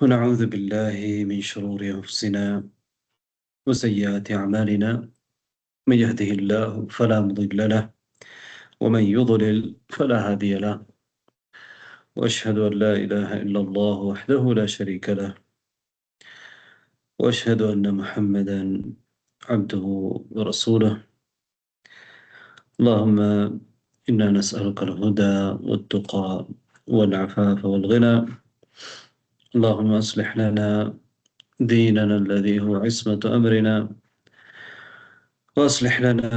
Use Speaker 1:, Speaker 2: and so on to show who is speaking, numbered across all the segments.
Speaker 1: ونعوذ بالله من شرور أنفسنا وسيئات أعمالنا. من يهده الله فلا مضل له، ومن يضلل فلا هادي له. وأشهد أن لا إله إلا الله وحده لا شريك له، وأشهد أن محمدا عبده ورسوله. اللهم إنا نسألك الهدى والتقى والعفاف والغنى. اللهم أصلح لنا ديننا الذي هو عصمة أمرنا، وأصلح لنا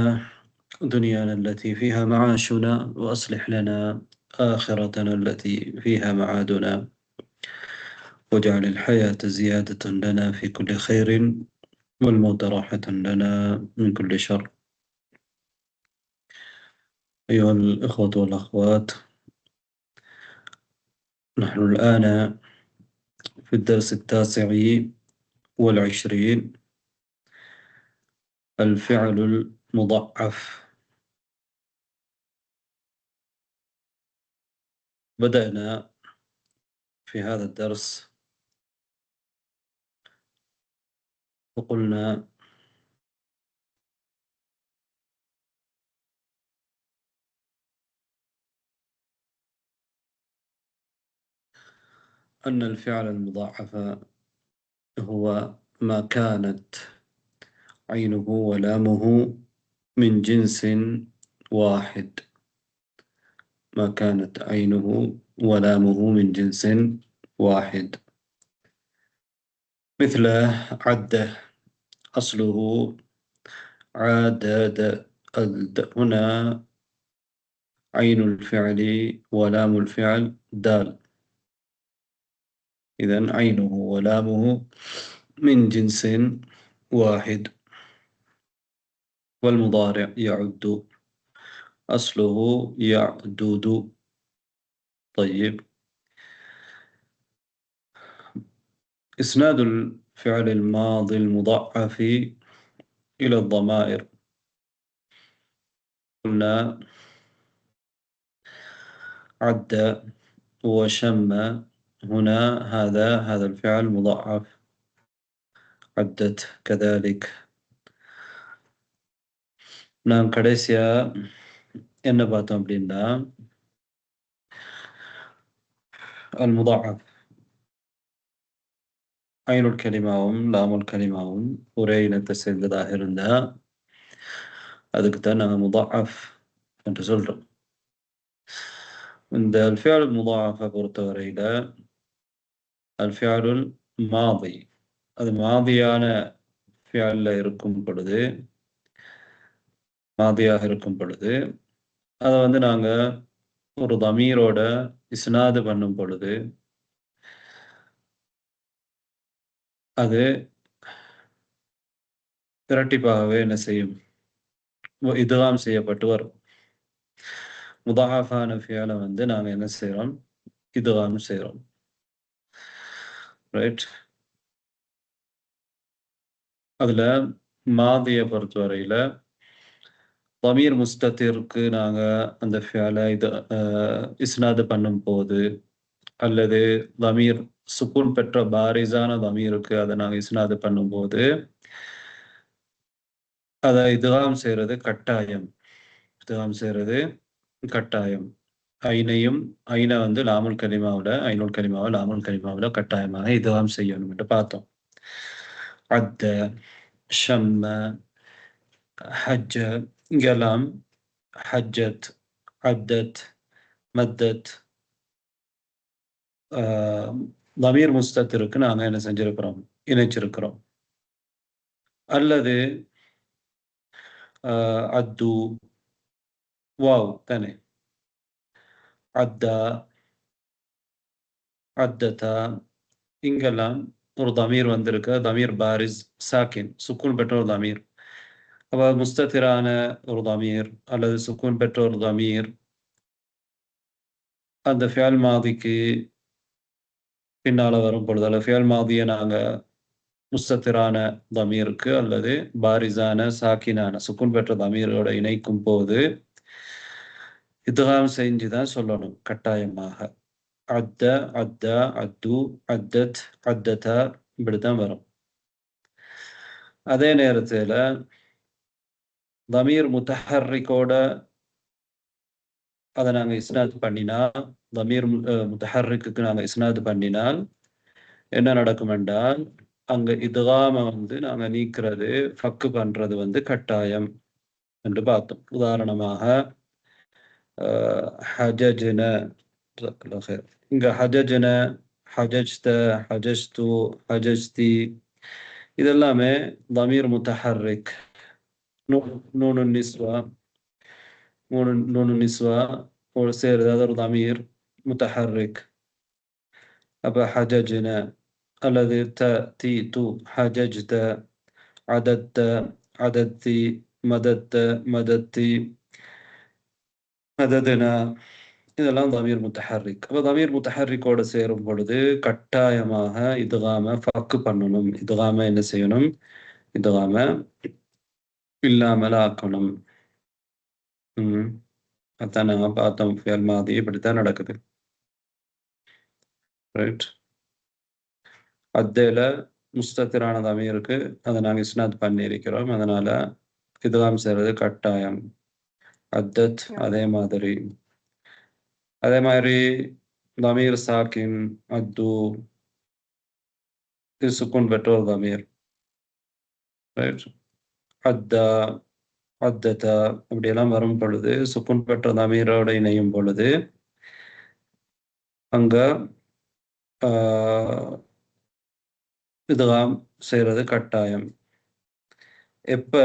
Speaker 1: دنيانا التي فيها معاشنا، وأصلح لنا آخرتنا التي فيها معادنا، واجعل الحياة زيادة لنا في كل خير، والموت راحة لنا من كل شر. أيها الإخوة والأخوات، نحن الآن في الدرس 29، الفعل المضاعف. بدأنا في هذا الدرس وقلنا أن الفعل المضاعف هو ما كانت عينه ولامه من جنس واحد. ما كانت عينه ولامه من جنس واحد، مثل عد. أصله عدد. هنا عين الفعل ولام الفعل دال. إذن عينه ولامه من جنس واحد. والمضارع يعد، أصله يعدد. طيب، إسناد الفعل الماضي المضاعف إلى الضمائر. قلنا عد وشم. هنا هذا الفعل مضاعف. عدت كذلك. நான் கடைசியா என்ன பார்த்தோம் அப்படின்னா, المضاعف ஐனுல் கலிமாவும் லாமுல் கலிமாவும் ஒரே இனத்தை சேர்ந்ததாக இருந்தா அதுக்கு தான் நாங்கள் முதாஅஃப் என்று சொல்றோம். இந்த الفعل المضاعف பொறுத்தவரையில الفعل الماضي அது மாதியான ஃபியல்ல இருக்கும் பொழுது, மாதியாக இருக்கும் பொழுது, அதை வந்து நாங்க ஒரு தமீரோட இஸ்னாது பண்ணும் பொழுது அது இரட்டிப்பாகவே என்ன செய்யும்? இதுகாம் செய்யப்பட்டு வரும். முதாஅஃபான ஃபியலை வந்து நாங்க என்ன செய்றோம்? இதுகாம் செய்றோம். ரைட்? அதுல மாதிய பொறுத்தவரையில தமீர் முஸ்தத்திற்கு நாங்க அந்த ஃபியலை இஸ்னாது பண்ணும் போது, அல்லது தமீர் சுக்கூன் பெற்ற பாரிஸான தமீருக்கு அதை நாங்கள் இஸ்னாது பண்ணும்போது அதை இதுகாம் செய்யறது கட்டாயம். இதுகாம் செய்யறது கட்டாயம். ஐனை வந்து லாமுல் கலிமாவில், ஐனுல் கலிமாவில், லாமுல் கலிமாவில் கட்டாயமாக இதுகாம் செய்யணும் என்று பார்த்தோம். அத்த, ஷம்ம, ஹஜ்ஜ, இங்கெல்லாம் ஹஜ்ஜத், அத்தத், மத்தத், தமீர் முஸ்தத்திற்கு நாங்கள் என்ன செஞ்சிருக்கிறோம்? இணைச்சிருக்கிறோம். அல்லது அத்து, வாவ் தானே, அத்தா, அத்ததா, இங்கெல்லாம் ஒரு தமீர் வந்திருக்கு. தமீர் பாரிஸ் சாக்கின், சுக்கூன் பெற்ற ஒரு தமீர். அப்போ முஸ்தத்திரான ஒரு தமீர் அல்லது சுக்கூன் பெற்ற ஒரு தமீர் அந்த ஃபியல் மாதிக்கு பின்னால வரும் பொழுது, அல்லது ஃபியல் மாதியை நாங்கள் முஸ்தத்திரான தமீருக்கு அல்லது பாரிஸான சாக்கினான சுக்கூன் பெற்ற தமீரோட இணைக்கும் போது இதுகாம் செஞ்சுதான் சொல்லணும் கட்டாயமாக. அத்த, அத்தா, அத்து, அத்தத், அத்ததா இப்படித்தான் வரும். அதே நேரத்தில் தமீர் முத்தஹர்ரிக்கோட அதை நாங்கள் இஸ்னாத் பண்ணினா, தமீர் முத்தஹர்ரிக்கு நாங்கள் இஸ்னாத் பண்ணினால் என்ன நடக்கும் என்றால், அங்க இத்காம நாங்கள் நீக்கிறது, ஃபக்கு பண்றது கட்டாயம் என்று பார்த்தோம். உதாரணமாக ஹஜஜ்ன, இங்க ஹஜஜ்ன, ஹஜஜ்த, ஹஜஜ்து, ஹஜஜ்தி இதெல்லாமே தமீர் முத்தஹர்ரிக். நூனு நிஸ்வா, நூனு நிஸ்வா ஒரு சேருது, அது ஒரு தமீர் முத்தஹர்ரிக். அப்ப ஹஜஜ்ன அல்லது தி து, ஹஜஜ்த, அதத்த, அதத்தி, மதத்த, மதத்தி, மததுனா இதெல்லாம் தமீர் முத்தஹர்ரிக். அப்போ தமீர் முத்தஹர்ரிக்கோடு சேரும் பொழுது கட்டாயமாக இத்காம ஃபக்கு பண்ணணும். இத்காம என்ன செய்யணும்? இத்காம இல்லாமல் ஆக்கணும். அதான் நாங்கள் பார்த்தோம். ஃபியல் மாதி இப்படித்தான் நடக்குது. ரைட். அத்தேல முஸ்தத்திரான தமீருக்கு அதை நாங்கள் இஸ்னாத் பண்ணியிருக்கிறோம். அதனால இத்காம் செய்கிறது கட்டாயம். அத்தத் அதே மாதிரி. அதே மாதிரி தமீர் சாக்கின், அத்து இது சுக்குன் பெற்றோர் தமீர். ரைட். அத்தா, அத்ததா அப்படியெல்லாம் வரும் பொழுது, சுக்குன் பெற்ற தமீரோடு இணையும் பொழுது அங்க இத்காம் செய்கிறது கட்டாயம். எப்ப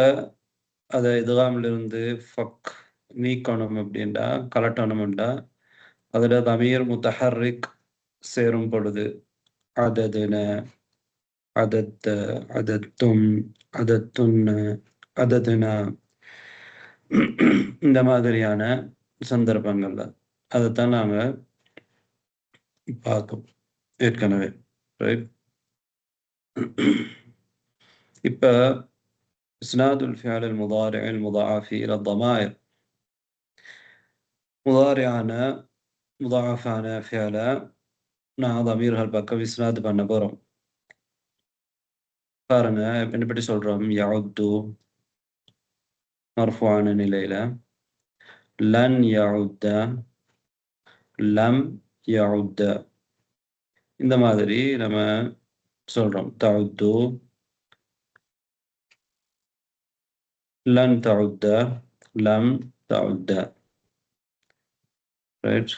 Speaker 1: அதை இத்காமிலிருந்து ஃபக் நீக்கணும் அப்படின்டா, கலட்டணும்டா, அதுல தமீர் முத்தஹர்ரிக் சேரும் பொழுது அததுன, அதத்த, அதத்தும், அதத்துன்ன, அததுனா இந்த மாதிரியான சந்தர்ப்பங்கள்ல அதைத்தான் நாங்க பார்த்தோம் ஏற்கனவே. ரைட். இப்ப இஸ்னாதுல் ஃபிஅல் المضارع المضاعف إلى الضمائر. முதாரியான முதாஃபான ஃபிஅல நான் தமீர்கள் பக்கம் இஸ்னாத் பண்ண போறோம். பாருங்க என்ன பற்றி சொல்றோம். யஉத்து மர்ஃபுஆன நிலையில, லன் யஉத்த, லம் யஉத்த இந்த மாதிரி நம்ம சொல்றோம். தஉத்து, லன் தஉத்த, லம் தஉத்த. ரைட்.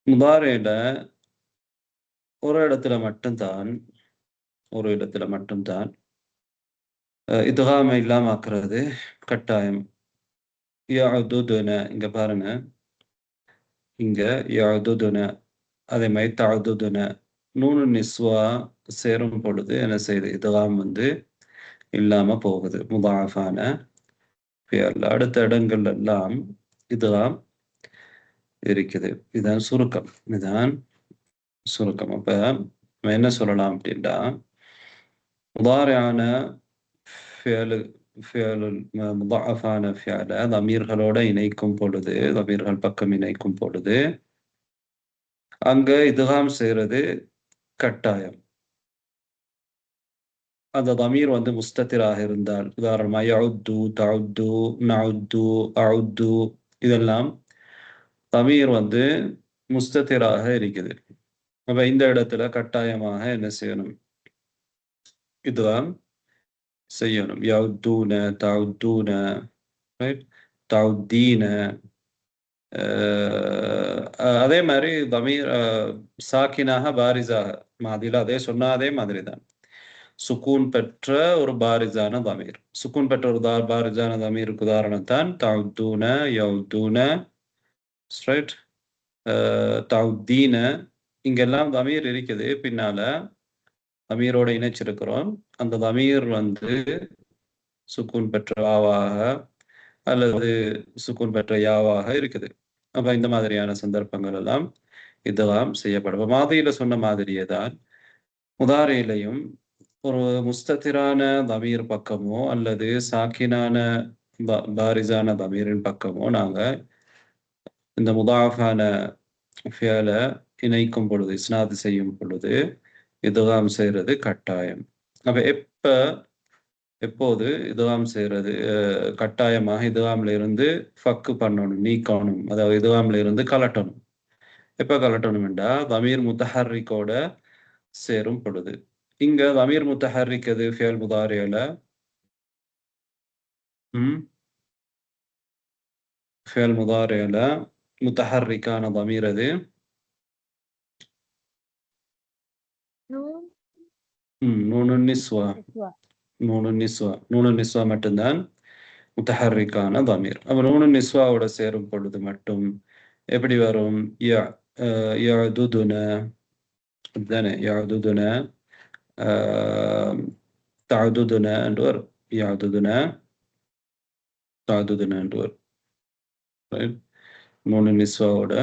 Speaker 1: முதாரில ஒரு இடத்துல மட்டும்தான் இத்காம இல்லாம ஆக்குறது கட்டாயம். யஅதுதுன இங்க பாருங்க, இங்க யஅதுதுன அதே மாதிரி தஅதுதுன நூனு நிஸ்வா சேரும் பொழுது என்ன செய்யுது? இத்காம் இல்லாம போகுது. முதாஃபான ஃபிஅல் அடுத்த இடங்கள் எல்லாம் இத்காம் இருக்குது. இதுதான் சுருக்கம். அப்ப நம்ம என்ன சொல்லலாம் அப்படின்னா, முதாரியான முதாஃபான ஃபிஅல தமீர்களோட இணைக்கும் பொழுது, தமீர்கள் பக்கம் இணைக்கும் பொழுது அங்க இத்காம் செய்யறது கட்டாயம். அந்த தமீர் முஸ்தத்திராக இருந்தால், உதாரணமா யஉத்து, தஉத்து, நஉத்து, அஉத்து இதெல்லாம் தமீர் முஸ்தத்திராக இருக்குது. அப்ப இந்த இடத்துல கட்டாயமாக என்ன செய்யணும்? இத்காம் செய்யணும். யஉத்தூன, தஉத்தூன, தஉத்தீன. அதே மாதிரி தமீர் சாக்கினாக பாரிஸாக மாதில அதே சொன்னா அதே மாதிரி தான். சுக்கூன் பெற்ற ஒரு பாரிஸான தமீர். சுக்கூன் பெற்ற ஒரு பாரிஸான தமீருக்கு உதாரணத்தான் தஉத்தூன, யஉத்தூன, ஸ்ட்ரைட், தஉத்தீன. இங்கெல்லாம் தமீர் இருக்குது. பின்னால தமீரோட இணைச்சிருக்கிறோம். அந்த தமீர் சுக்கூன் பெற்ற வாவாக அல்லது சுக்கூன் பெற்ற யாவாக இருக்குது. அப்ப இந்த மாதிரியான சந்தர்ப்பங்கள் எல்லாம் இத்காம் செய்யப்படும். மாதியில சொன்ன மாதிரியே தான் முதாரியிலையும் ஒரு முஸ்தத்திரான தமீர் பக்கமோ அல்லது சாக்கினான பாரிஸான தமீரின் பக்கமோ நாங்க இந்த முதாஃபான ஃபியலை இணைக்கும் பொழுது, இஸ்னாது செய்யும் பொழுது இதுகாம் செய்கிறது கட்டாயம். அப்ப எப்போது இதுகாம் செய்கிறது கட்டாயமாக இதுகாம்ல இருந்து ஃபக்கு பண்ணணும், நீக்கணும், அதாவது இதுகாம்ல இருந்து கலட்டணும். எப்ப கலட்டணும் என்றா தமீர் முத்தஹர்ரிக்கோட சேரும் பொழுது. இங்க தமீர் முத்தஹர்ரிக் எது ஃபியல் முதாரியில? ஃபியல் முதாரியில முத்தஹர்ரிக்கான தமீர் அது நூனுன் நிஸ்வா. நூனுன் நிஸ்வா. நூனுன் நிஸ்வா மட்டும்தான் முத்தஹர்ரிக்கான தமீர். அப்ப நூனுன் நிஸ்வாவோட சேரும் பொழுது மட்டும் எப்படி வரும்? யஅதுதுன தானே, யஅதுதுன தஅதுதுன என்று வரும். யஅதுதுன தஅதுதுன என்று வரும். ரைட்? நூனுன் நிஸ்வாவோட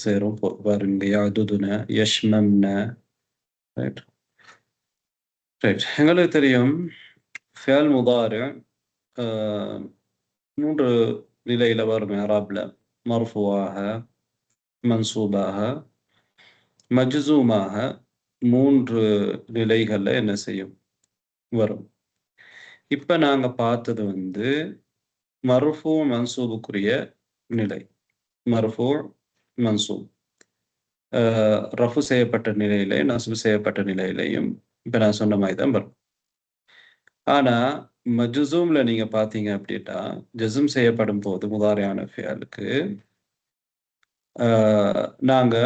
Speaker 1: சேரும் பாருங்க. யஅதுதுன யஷ்மம்ன. ரைட்? ரைட். எங்களுக்கு தெரியும் ஃபியல் முதாரி 3 நிலையில வரும் இஅராப்ல. மர்ஃபூஆக, மன்சூபாக, மஜ்ஸூமாக 3 நிலைகள்ல என்ன செய்யும்? வரும். இப்ப நாங்க பார்த்தது மர்ஃபூ மன்சூபுக்குரிய நிலை. மர்ஃபூ மன்சூப். ரஃபு செய்யப்பட்ட நிலையிலே, நஸ்பு செய்யப்பட்ட நிலையிலையும் இப்ப நான் சொன்ன மாதிரி தான் வரும். ஆனா மஜ்ஸூம்ல நீங்க பார்த்தீங்க அப்படின்னா, ஜஸ்ம் செய்யப்படும் போது முதாரியான ஃபியலுக்கு நாங்க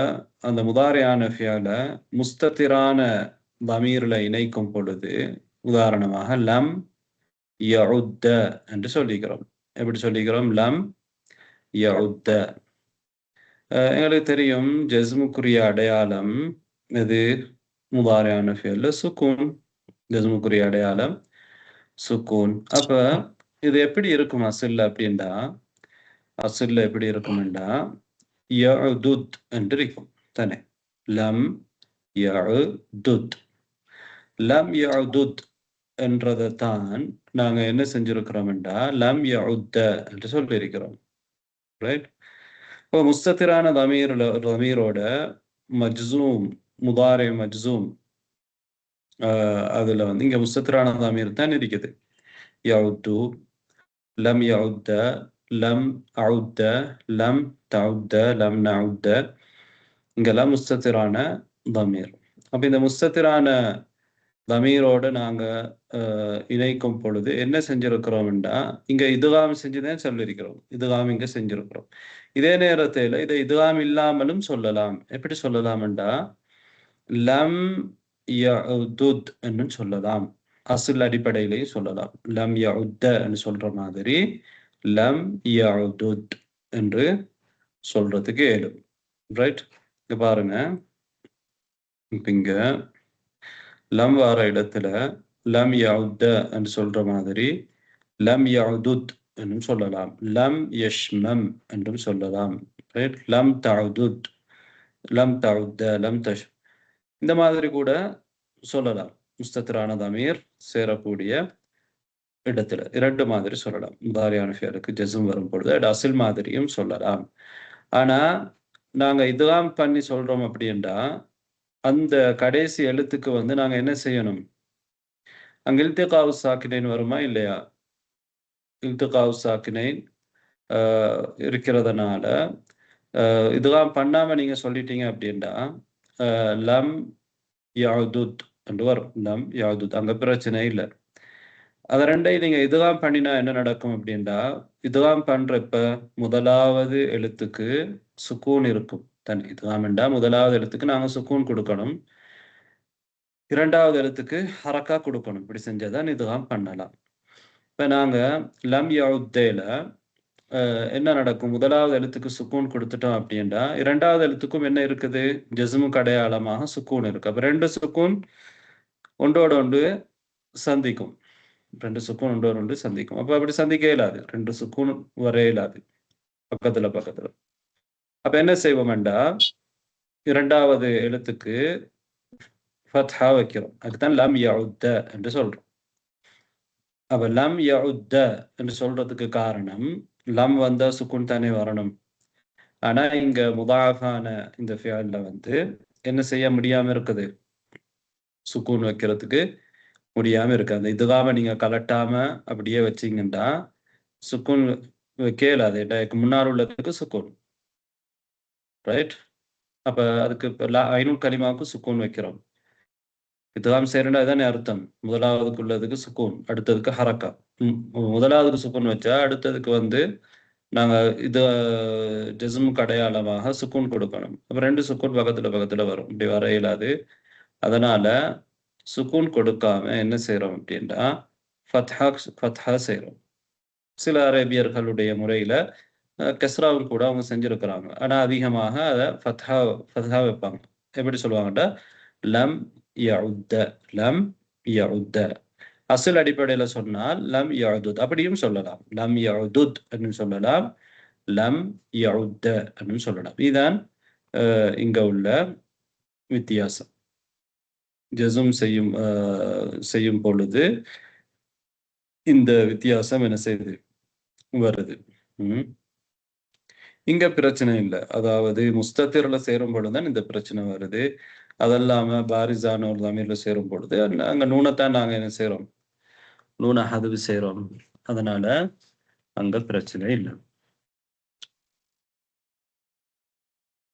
Speaker 1: அந்த முதாரியான ஃபியல முஸ்தத்திரான தமீர்ல இணைக்கும் பொழுது, உதாரணமாக லம் யஉத்த என்று சொல்லிக்கிறோம். எப்படி சொல்லிக்கிறோம்? லம் யஉத்த. எங்களுக்கு தெரியும் ஜஸ்முக்குரிய அடையாளம் இது முதாரியான ஃபியல்ல சுக்கூன். ஜஸ்முக்குரிய அடையாளம் சுக்கூன். அப்ப இது எப்படி இருக்கும் அஸ்ல்ல அப்படின்னா, அஸ்ல்ல எப்படி இருக்கும்டா யஅதுத் என்று இருக்கும் தானே. லம் யஅதுத். லம் யஅதுத் என்றதைத்தான் நாங்க என்ன செஞ்சிருக்கிறோம்டா லம் யஉத்த என்று சொல்லியிருக்கிறோம். ரைட்? இப்போ முஸ்தத்திரான தமீரோட மஜ்ஸூம், முதாரி மஜ்ஸூம், அதுல இங்க முஸ்தத்திரான தமீர் தான் இருக்குது. யஉத்து, லம் யஉத்த, லம் அஉத்த, லம் தஉத்த, லம் நஉத்த. இங்கெல்லாம் முஸ்தத்திரான தமீர். அப்ப இந்த முஸ்தத்திரான தமீரோட நாங்க இணைக்கும் பொழுது என்ன செஞ்சிருக்கிறோம்டா, இங்க இதுகாம் செஞ்சுதான் சொல்லியிருக்கிறோம். இதுகாம் இங்க செஞ்சிருக்கிறோம். இதே நேரத்தில் இதை இதுகாம் இல்லாமலும் சொல்லலாம். எப்படி சொல்லலாம்டா, லம் யஉதுத் என்று சொல்லலாம். அஸ்ல் அடிப்படையிலையும் சொல்லலாம். லம் யஉத்த என்று சொல்ற மாதிரி லம் யஉதுத் என்று சொல்றதுக்கு ஏடும். ரைட்? இங்க பாருங்க, இங்க லம் வார இடத்துல லம் யஉத்த என்று சொல்ற மாதிரி லம் யஉதுத் என்றும் சொல்லலாம். லம் யஷ்மம் என்றும் சொல்லலாம். ரைட்? லம் தஅதுத், லம் தஅுத்த, லம் தஷ், இந்த மாதிரி கூட சொல்லலாம். முஸ்தத்திரான தமீர் சேரக்கூடிய இடத்துல 2 மாதிரி சொல்லலாம். முதாரியான ஃபியலுக்கு ஜஸ்ம் வரும் பொழுது அசில் மாதிரியும் சொல்லலாம். ஆனா நாங்க இதுகாம் பண்ணி சொல்றோம் அப்படின்னா, அந்த கடைசி எழுத்துக்கு நாங்க என்ன செய்யணும்? அங்க இல்திகாவு சாக்கினைன் வருமா இல்லையா? இல்திகாவு சாக்கினைன் இருக்கிறதுனால இதுகாம் பண்ணாம நீங்க சொல்லிட்டீங்க அப்படின்னா லம் யஅதுத் என்று வரும். லம் யஅதுத், அங்க பிரச்சனை இல்லை. அதை ரெண்டையும் நீங்க இதுகாம் பண்ணினா என்ன நடக்கும் அப்படின்னா, இதுகாம் பண்றப்ப முதலாவது எழுத்துக்கு சுக்கூன் இருக்கும். இதுகாம் என்றா முதலாவது எழுத்துக்கு நாங்க சுக்கூன் கொடுக்கணும், இரண்டாவது எழுத்துக்கு ஹரக்கா கொடுக்கணும். இப்படி செஞ்சாதான் இதுகாம் பண்ணலாம். இப்ப நாங்க லம் யஉத்தேல என்ன நடக்கும்? முதலாவது எழுத்துக்கு சுக்கூன் கொடுத்துட்டோம் அப்படின்னா, இரண்டாவது எழுத்துக்கும் என்ன இருக்குது? ஜஸ்முக்கு அடையாளமாக சுக்கூன் இருக்கு. அப்ப 2 சுக்கூன் ஒன்றோடு ஒன்று சந்திக்கும். 2 சுக்கூன் ஒன்றோடு ஒன்று சந்திக்கும். அப்ப அப்படி சந்திக்க இயலாது. 2 சுக்கூன் வர இயலாது பக்கத்துல. அப்ப என்ன செய்வோம்டா, இரண்டாவது எழுத்துக்கு ஃபத்ஹா வைக்கிறோம். அதுதான் லம் யஉத்த என்று சொல்றோம். அப்ப லம் யஉத்த என்று சொல்றதுக்கு காரணம், லம் வந்தா சுக்கூன் தானே வரணும். ஆனா இங்க முதாஃபான இந்த ஃபியல்ல வந்து என்ன செய்ய முடியாம இருக்குது, சுக்கூன் வைக்கிறதுக்கு முடியாம இருக்கு. அந்த இதுகாம நீங்க கலட்டாம அப்படியே வச்சீங்கன்னா சுக்கூன் வைக்கல. அது இதுக்கு முன்னால் உள்ளதுக்கு சுக்கூன், ரைட்? அப்ப அதுக்கு ஐனுல் கலிமாவுக்கு சுக்கூன் வைக்கிறோம். இதுகாம் செய்யறா தானே அர்த்தம். முதலாவதுக்கு உள்ளதுக்கு சுக்கூன், அடுத்ததுக்கு ஹரக்கா. முதலாவதுக்கு சுக்கூன் வச்சா அடுத்ததுக்கு வந்து நாங்க இது ஜஸ்முக்கு அடையாளமாக சுக்கூன் கொடுக்கணும். அப்ப 2 சுக்கூன் பக்கத்துல வரும். இப்படி வர இயலாது. அதனால சுக்கூன் கொடுக்காம என்ன செய்றோம் அப்படின்னா ஃபத்ஹா செய்றோம். சில அரேபியர்களுடைய முறையில கெஸ்ராவும் கூட அவங்க செஞ்சிருக்கிறாங்க. ஆனா அதிகமாக அதை ஃபத்ஹா வைப்பாங்க. எப்படி சொல்லுவாங்கட்டா லம் யஉத்த, லம் யஉத்த. அசல் அடிப்படையில சொன்னால் லம் யஉதுத் அப்படியும் சொல்லலாம். லம் யஉதுத் அப்படின்னு சொல்லலாம், லம் யஉத்த அப்படின்னு சொல்லலாம். இதுதான் இங்க உள்ள வித்தியாசம். ஜஸம் செய்யும் பொழுது இந்த வித்தியாசம் என்ன செய்யுது, வருது. இங்க பிரச்சனை இல்லை. அதாவது முஸ்தத்திர்ல சேரும் பொழுதுதான் இந்த பிரச்சனை வருது. அதல்லாம பாரிசான ஒரு தமீர்ல சேரும் பொழுது அங்க நூனைத்தான் நாங்க என்ன செய்றோம், நூனை ஹதுவு செய்றோம். அதனால அங்க பிரச்சனை இல்லை.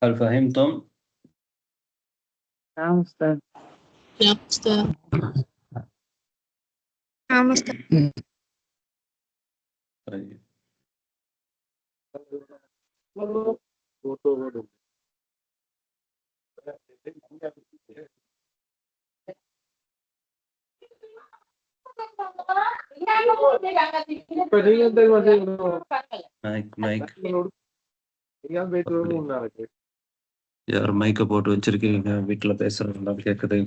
Speaker 1: هل فهمتم؟
Speaker 2: نعم أستاذ.
Speaker 3: نعم أستاذ. نعم أستاذ.
Speaker 1: طيب. மைக் யார் மைக்கை போட்டு வச்சிருக்கீங்க? வீட்டுல பேசுறதுலாம் கேக்குது.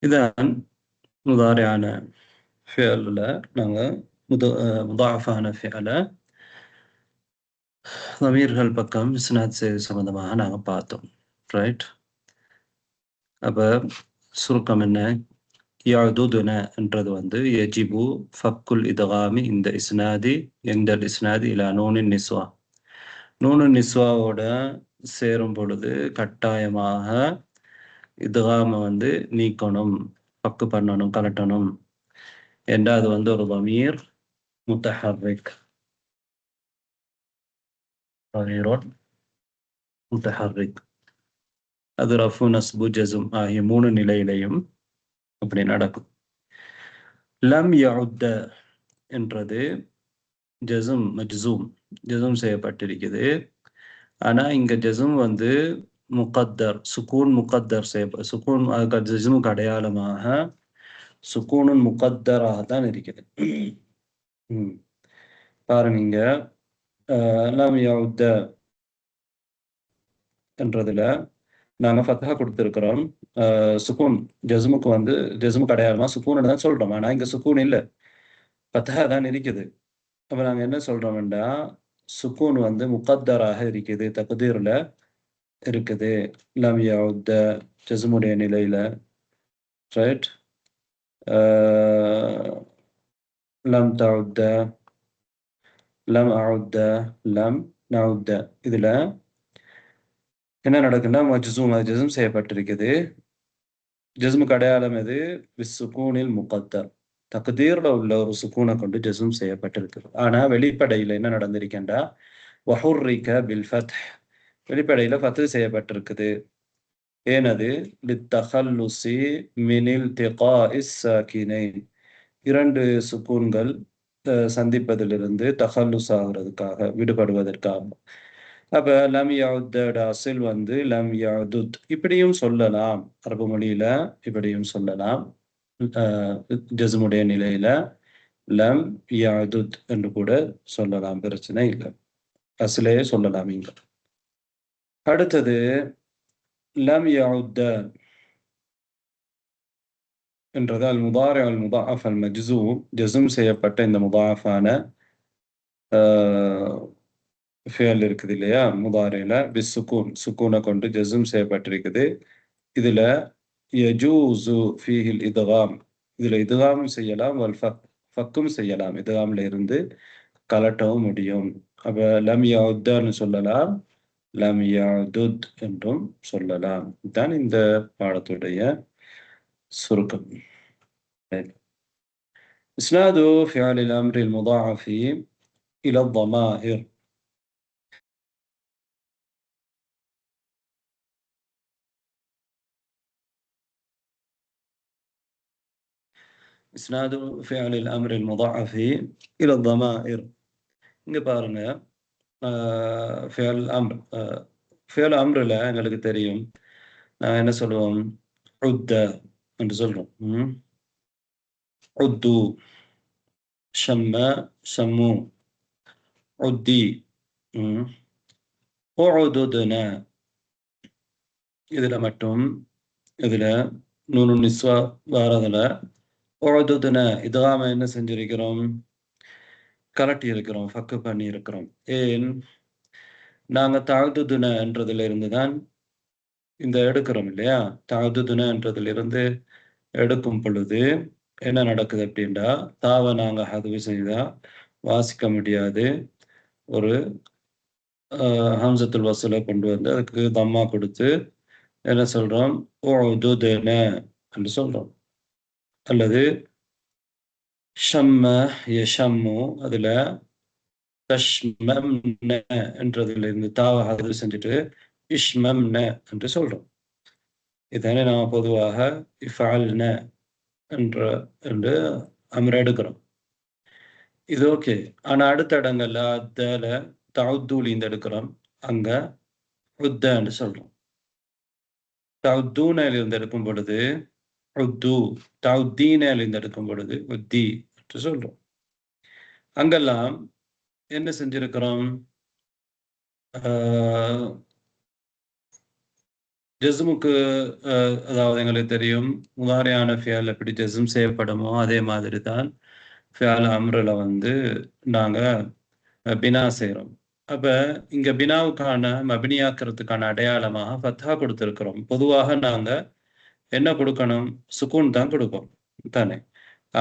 Speaker 1: இதான் முதாரியான ஃபியல்ல நாங்க முதாஃபான ஃபியலை தமீர்கள் பக்கம் இஸ்னாத் செய்து சம்பந்தமாக நாங்க பார்த்தோம், ரைட்? அப்ப சுருக்கம் என்ன? யஅதுதுன என்றது வந்து யஜிபு ஃபக்குல் இதகாமி இந்த இஸ்னாதி எந்தல் இஸ்னாதி இலா நூனின் நிஸ்வா. நூனின் நிஸ்வாவோட சேரும் பொழுது கட்டாயமாக இதுகாம வந்து நீக்கணும், பக்கு பண்ணணும், கலட்டணும். என்றா அது வந்து ஒரு தமீர் முத்தஹர்ரிக், தமீருன் முத்தஹர்ரிக். அது ரஃபு, நஸ்பு, ஜஸம் ஆகிய 3 நிலையிலையும் அப்படி நடக்கும். லம் யஉத்த என்றது ஜஸம் மஜ்ஸூம், ஜஸம் செய்யப்பட்டிருக்குது. ஆனா இங்க ஜஸம் வந்து முகத்தர், சுக்கூன் முகத்தர் சுக்கூன் ஜஸமுக்கு அடையாளமாக சுக்கூனுன் முகத்தராக தான் இருக்குது. பாருங்க, லம் யஉத்த என்றதுல நாங்க ஃபத்ஹா கொடுத்திருக்கிறோம். சுக்கூன் ஜஸ்முக்கு வந்து ஜஸ்முக்கு அடையாளமா சுக்கூன் தான் சொல்றோம். ஆனா இங்க சுக்கூன் இல்லை, ஃபத்ஹா தான் இருக்குது. அப்ப நாங்க என்ன சொல்றோம்டா சுக்கூன் வந்து முகத்தராக இருக்குது, தக்தீர்ல இருக்குது. லம் யஉத்த ஜஸ்முடைய நிலையில, ரைட்? லம் தஉத்த, லம் அஉத்த, லம் நஉத்த. இதுல என்ன நடக்குன்னா மஜ்ஸூம், அது ஜஸ்ம் செய்யப்பட்டிருக்குது. ஜஸ்முக்கு அடையாளம் எது? பிஸ்ஸுகூனில் முகத்தர், தக்தீர்ல உள்ள ஒரு சுக்கூனை கொண்டு ஜஸ்ம் செய்யப்பட்டிருக்கு. ஆனா வெளிப்படையில என்ன நடந்திருக்கின்றா வஹுர்ரிக பில் ஃபத்ஹ், வெளிப்படையில ஃபத்ஹ் செய்யப்பட்டிருக்குது. ஏனது லித்தஹல்லுஸி மின் இல்திகாஇஸ் சாகினைன், 2 சுக்கூன்கள் சந்திப்பதிலிருந்து தஹல்லுஸ் ஆகிறதுக்காக, விடுபடுவதற்காக. அப்ப லம் யவுத்தோட அசில் வந்து லம் யதுத். இப்படியும் சொல்லலாம். அரபு மொழியில இப்படியும் சொல்லலாம். ஜஸ்முடைய நிலையில லம் யதுத் என்று கூட சொல்லலாம். பிரச்சனை இல்லை. அசிலேயே சொல்லலாம் இங்க. அடுத்தது லம் யவுத்த என்றது அல் முதாரி அல் முதாஃப் அல் மஜ்சூம், ஜஸ்ம் செய்யப்பட்ட இந்த முதாஃபான ஃபியல் இருக்குது இல்லையா, முதாரில பிஸ்ஸுக்கூன், சுக்கூனை கொண்டு ஜஸ்ம் செய்யப்பட்டிருக்குது. இதுல யஜூசு ஃபீஹில் இத்காம், இதுல இத்காமும் செய்யலாம், வல் ஃபக்கும் செய்யலாம். இத்காம்ல இருந்து கலட்டவும் முடியும். அப்ப லம் யவுத்தன்னு சொல்லலாம், லம் யதுத் என்றும் சொல்லலாம். இதுதான் இந்த பாடத்துடைய சுருக்கம். إسناد فعل الأمر المضاعف إلى الضمائر. إسناد فعل الأمر المضاعف إلى الضمائر. இங்க பாருங்க, ஃபியல் அம்ரில் எங்களுக்கு தெரியும், நான் என்ன சொல்லுவோம், உத்த என்று சொல்றோம். உத்து, ஷம்ம, ஷம்மு, உத்தி, உதுதுன. இதுல மட்டும், இதுல நூனு நிஸ்வா வாரதுல உதுதுன இதாம என்ன செஞ்சிருக்கிறோம், கலட்டி இருக்கிறோம், ஃபக்கு பண்ணி இருக்கிறோம். ஏன், நாங்க தாழ்துதுன என்றதுல இருந்துதான் இந்த எடுக்கிறோம் இல்லையா. தாழ்துதுன என்றதுல இருந்து எடுக்கும் பொழுது என்ன நடக்குது அப்படின்னா, தாவை நாங்க ஹதுவு செய்தா வாசிக்க முடியாது. ஒரு ஹம்சத்துல் வசூலை கொண்டு வந்து அதுக்கு தம்மா கொடுத்து என்ன சொல்றோம், உதுதுன என்று சொல்றோம். அல்லது ஷம்ம யஷம்மு, அதுல தஷ்மம்ன என்றதுல இருந்து தாவை ஹதுவு செஞ்சுட்டு இஷ்மம்ன என்று சொல்றோம். இதனை நாம் பொதுவாக இஃபால்ன என்று அமர எடுக்கிறோம். இது ஓகே. ஆனா அடுத்த இடங்கள்ல அத்தால தவுத்தூலிந்து எடுக்கிறோம், அங்க உத்தன்னு சொல்றோம். தவுத்தூனிலிருந்து எடுக்கும் பொழுது உத்து, தவுத்தீனிலிருந்து எடுக்கும் பொழுது உத்தி என்று சொல்றோம். அங்கெல்லாம் என்ன செஞ்சிருக்கிறோம், ஜஸ்முக்கு, அதாவது எங்களுக்கு தெரியும் முதாரியான ஃபியால் எப்படி ஜஸ்ம் செய்யப்படுமோ அதே மாதிரி தான் ஃபியால் அம்ரில் வந்து நாங்க பினா செய்கிறோம். அப்ப இங்க பினாவுக்கான மபினியாக்கிறதுக்கான அடையாளமாக ஃபத்தா கொடுத்துருக்கிறோம். பொதுவாக நாங்க என்ன கொடுக்கணும், சுக்கூன் தான் கொடுப்போம் தானே.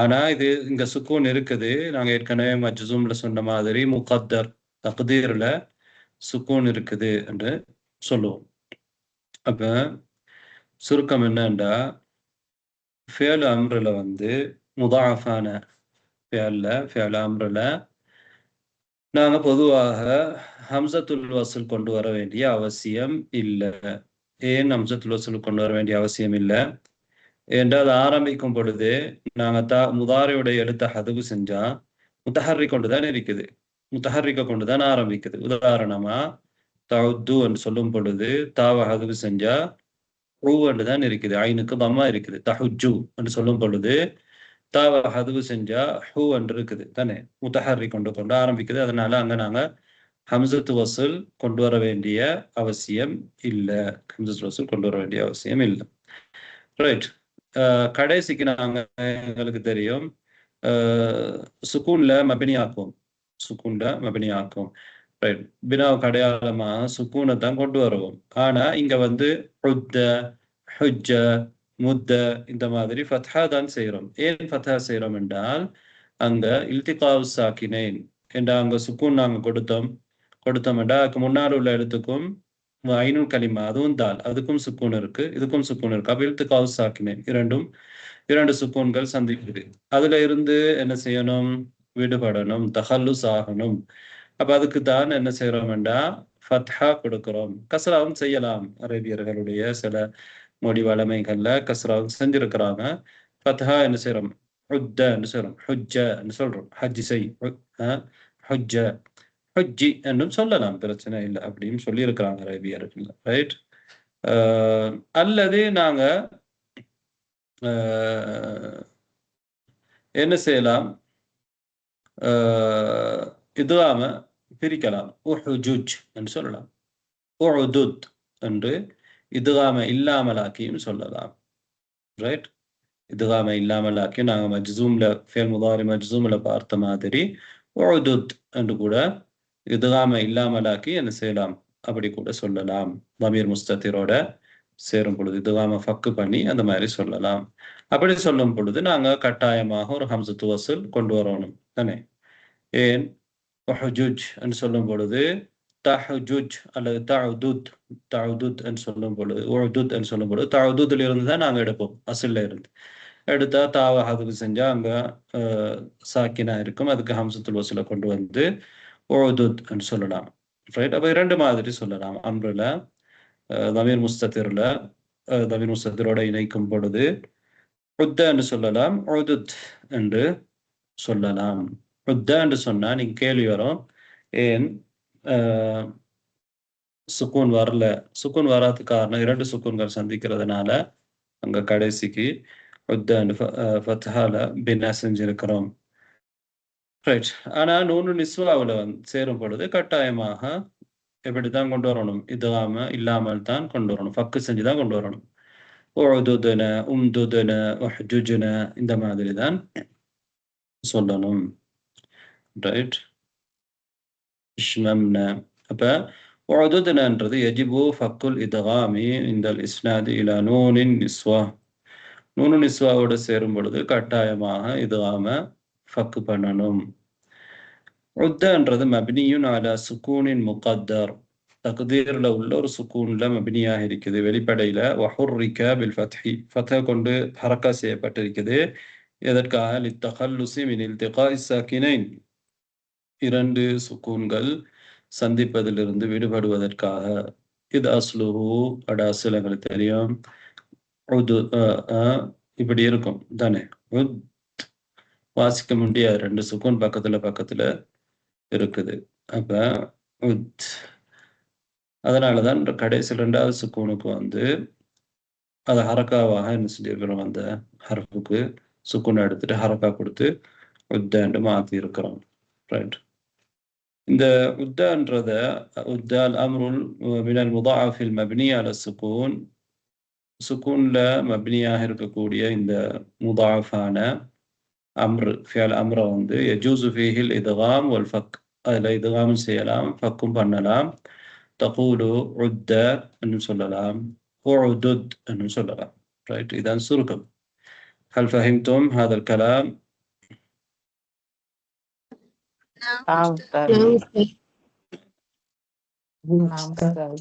Speaker 1: ஆனா இது இங்க சுக்கூன் இருக்குது. நாங்க ஏற்கனவே மஜ்சூம்ல சொன்ன மாதிரி முகத்தர் தக்தீர்ல சுக்கூன் இருக்குது என்று சொல்லுவோம். அப்ப சுருக்கம் என்னண்டா, ஃபியல் அம்ரில் வந்து முதாஃபான ஃபியல் அம்ரில் நாங்க பொதுவாக ஹம்சத்துல் வசூல் கொண்டு வர வேண்டிய அவசியம் இல்லை. ஏன் ஹம்சத்துல் வசூல் கொண்டு வர வேண்டிய அவசியம் இல்லை என்றால், ஆரம்பிக்கும் பொழுது நாங்க முதாரியுடைய எழுத்த ஹதுவு செஞ்சா முத்தஹர்ரி கொண்டுதான் இருக்குது, முத்தஹர்ரிக்க கொண்டுதான் ஆரம்பிக்குது. உதாரணமா தவுத்து என்று சொல்லும் பொழுது தாவ ஹதுவு செஞ்சா ஹூ என்று தான் இருக்குது, ஐனுக்கு தம்மா இருக்குது. தஹுஜு என்று சொல்லும் பொழுது தாவ ஹதுவு செஞ்சா ஹூ என்று இருக்குது தானே, முத்தஹர்ரி கொண்டு ஆரம்பிக்குது. அதனால அங்க நாங்க ஹம்சத்து வசூல் கொண்டு வர வேண்டிய அவசியம் இல்லை. ஹம்சத்து வசூல் கொண்டு வர வேண்டிய அவசியம் இல்லை. ரைட். கடைசிக்கு நாங்க எங்களுக்கு தெரியும் சுக்கூன்ல மபினி ஆக்கும், சுக்கூன்ல மபினி ஆக்கும். ரைட். பினாவுக்கு அடையாளமா சுக்கூனை தான் கொண்டு வருவோம். ஆனா இங்க வந்து உத்த, ஹுஜ்ஜ, முத்த இந்த மாதிரி ஃபத்ஹா தான் செய்கிறோம். ஏன் ஃபத்ஹா செய்கிறோம் என்றால், அங்க இல்திகாவு சாக்கினேன் என்ற அங்க சுக்கூன் நாங்க கொடுத்தோம் என்றால் அதுக்கு முன்னால் உள்ள எழுத்துக்கும் ஐனுல் கலிமா அதுவும் தால், அதுக்கும் சுக்கூன் இருக்கு, இதுக்கும் சுக்கூன் இருக்கு. அப்ப இல்திகாவு சாக்கினேன் இரண்டு சுக்கூன்கள் சந்திக்குது. அதுல இருந்து என்ன செய்யணும், விடுபடணும், தஹல்லுஸ் ஆகணும். அப்ப அதுக்கு தான் என்ன செய்யறோம் என்றா ஃபத்ஹா கொடுக்கிறோம். கஸ்ராவும் செய்யலாம். அரேபியர்களுடைய சில மொழி வளமைகள்ல கஸ்ராவும் செஞ்சிருக்கிறாங்க. ஃபத்ஹா என்ன செய்யறோம், உத்தன்னு சொல்றோம், ஹுஜ்ஜன்னு சொல்றோம், ஹஜ் செய், ஹுஜ்ஜ, ஹுஜ்ஜி என்னும் சொல்லலாம், பிரச்சனை இல்லை அப்படின்னு சொல்லியிருக்கிறாங்க அரபியர்கள். ரைட். அல்லது நாங்க என்ன செய்யலாம், இதுவாம பிரிக்கலாம், உஹுஜுஜ் என்று சொல்லலாம், உதுத் என்று இதுகாம இல்லாமலாக்கியும் சொல்லலாம். ரைட். இதுகாம இல்லாமலாக்கி நாங்கள் மஜ்சூம்ல ஃபேல் முதாரி மஜ்சூம்ல பார்த்த மாதிரி உதுத் என்று கூட இதுகாம இல்லாமலாக்கி என்ன செய்யலாம், அப்படி கூட சொல்லலாம். தமீர் முஸ்தத்திரோட சேரும் பொழுது இதுகாம ஃபக்கு பண்ணி அந்த மாதிரி சொல்லலாம். அப்படி சொல்லும் பொழுது நாங்கள் கட்டாயமாக ஒரு ஹம்சத்து வசூல் கொண்டு வரணும் தானே. ஏன் ஹுஜுஜ் என்று சொல்லும் பொழுது தஹுஜுஜ் அல்லது தஉதுத், தஉதுத் என்று சொல்லும் பொழுது, உதுத் என்று சொல்லும் பொழுது தஉதுத்ல இருந்து தான் நாங்கள் எடுப்போம், அசில்ல இருந்து எடுத்தா தாவ ஹதுக்கு செஞ்சா அங்க சாக்கினா இருக்கும், அதுக்கு ஹம்சத்துல் வசூலை கொண்டு வந்து உதுத் என்று சொல்லலாம். ரைட். அப்ப இரண்டு மாதிரி சொல்லலாம். அம்ருல தமீர் முஸ்தத்திர்ல தமீர் முஸ்தத்திரோட இணைக்கும் பொழுது உத்த என்று சொல்லலாம், உதுத் என்று சொல்லலாம். உத்த என்று சொன்னா நீங்க கேள்வி வரும், ஏன் சுக்கூன் வரல? சுக்கூன் வராதுக்கு காரணம் இரண்டு சுக்கூன்கள் சந்திக்கிறதுனால அங்க கடைசிக்கு உத்த ஃபத்ஹால பின்னா செஞ்சிருக்கிறோம். ரைட். ஆனா நூனு நிஸ்வாவில் சேரும் பொழுது கட்டாயமாக எப்படித்தான் கொண்டு வரணும், இதுவாம இல்லாமல் தான் கொண்டு வரணும், ஃபக்கு செஞ்சு தான் கொண்டு வரணும். உதுதுன, உம்துதுன, உஹ்ஜுஜுன இந்த மாதிரி தான் சொல்லணும். ரைட். இஷ்மம்ன. அப்ப உதுதுனன்றது யஜிபு ஃபக்குல் இதுகாமி இந்தல் இஸ்னாதி இலா நூனின் நிஸ்வா. நூனு நிஸ்வாவோட சேரும் பொழுது கட்டாயமாக இதுகாம ஃபக்கு பண்ணணும். உத்தன்றது மப்னியுன் அலா சுக்கூனின் முகத்தர், தக்தீர்ல உள்ள ஒரு சுக்கூன்ல மப்னியாக இருக்குது, வெளிப்படையில வஹுர்ரிக பில் ஃபத்ஹி, ஃபத்ஹ கொண்டு ஹரக்கா செய்யப்பட்டிருக்குது. எதற்காக? லித்தகல்லுசி மின் இல்திகாஇ சாக்கினைன், இரண்டு சுக்கூன்கள் சந்திப்பதிலிருந்து விடுபடுவதற்காக. இது அஸ்லுஹு, அட அஸ்ல் எங்களுக்கு தெரியும், இப்படி இருக்கும் தானே. வாசிக்க முடியாது, ரெண்டு சுக்கூன் பக்கத்துல பக்கத்துல இருக்குது. அப்ப அதனாலதான் கடைசி இரண்டாவது சுக்கூனுக்கு வந்து அதை ஹரக்காவாக என்ன செஞ்சிருக்கிறோம், அந்த ஹரப்புக்கு சுக்கூனை எடுத்துட்டு ஹரக்கா கொடுத்து உத்தாண்டு மாற்றி இருக்கிறோம். ரைட். இந்த உத்தான்றத உத்தால் அம்ருல் மினல் முதாஅஃபில் மப்னி அல சுக்கூன், சுக்கூன்ல மப்னியாக இருக்கக்கூடிய இந்த முதாஅஃபான அம்ரு ஃபியல் அம்ரை வந்து யஜூசு ஃபீஹில் இதுகாம் வல் ஃபக், அதில் இதுகாமும் செய்யலாம் ஃபக்கும் பண்ணலாம். தகூலு உத்த என்று சொல்லலாம், உதுத் என்று சொல்லலாம். ரைட். இதான் சுருக்கம். هل فهمتم هذا الكلام؟
Speaker 3: نعم أستاذ.
Speaker 2: نعم أستاذ.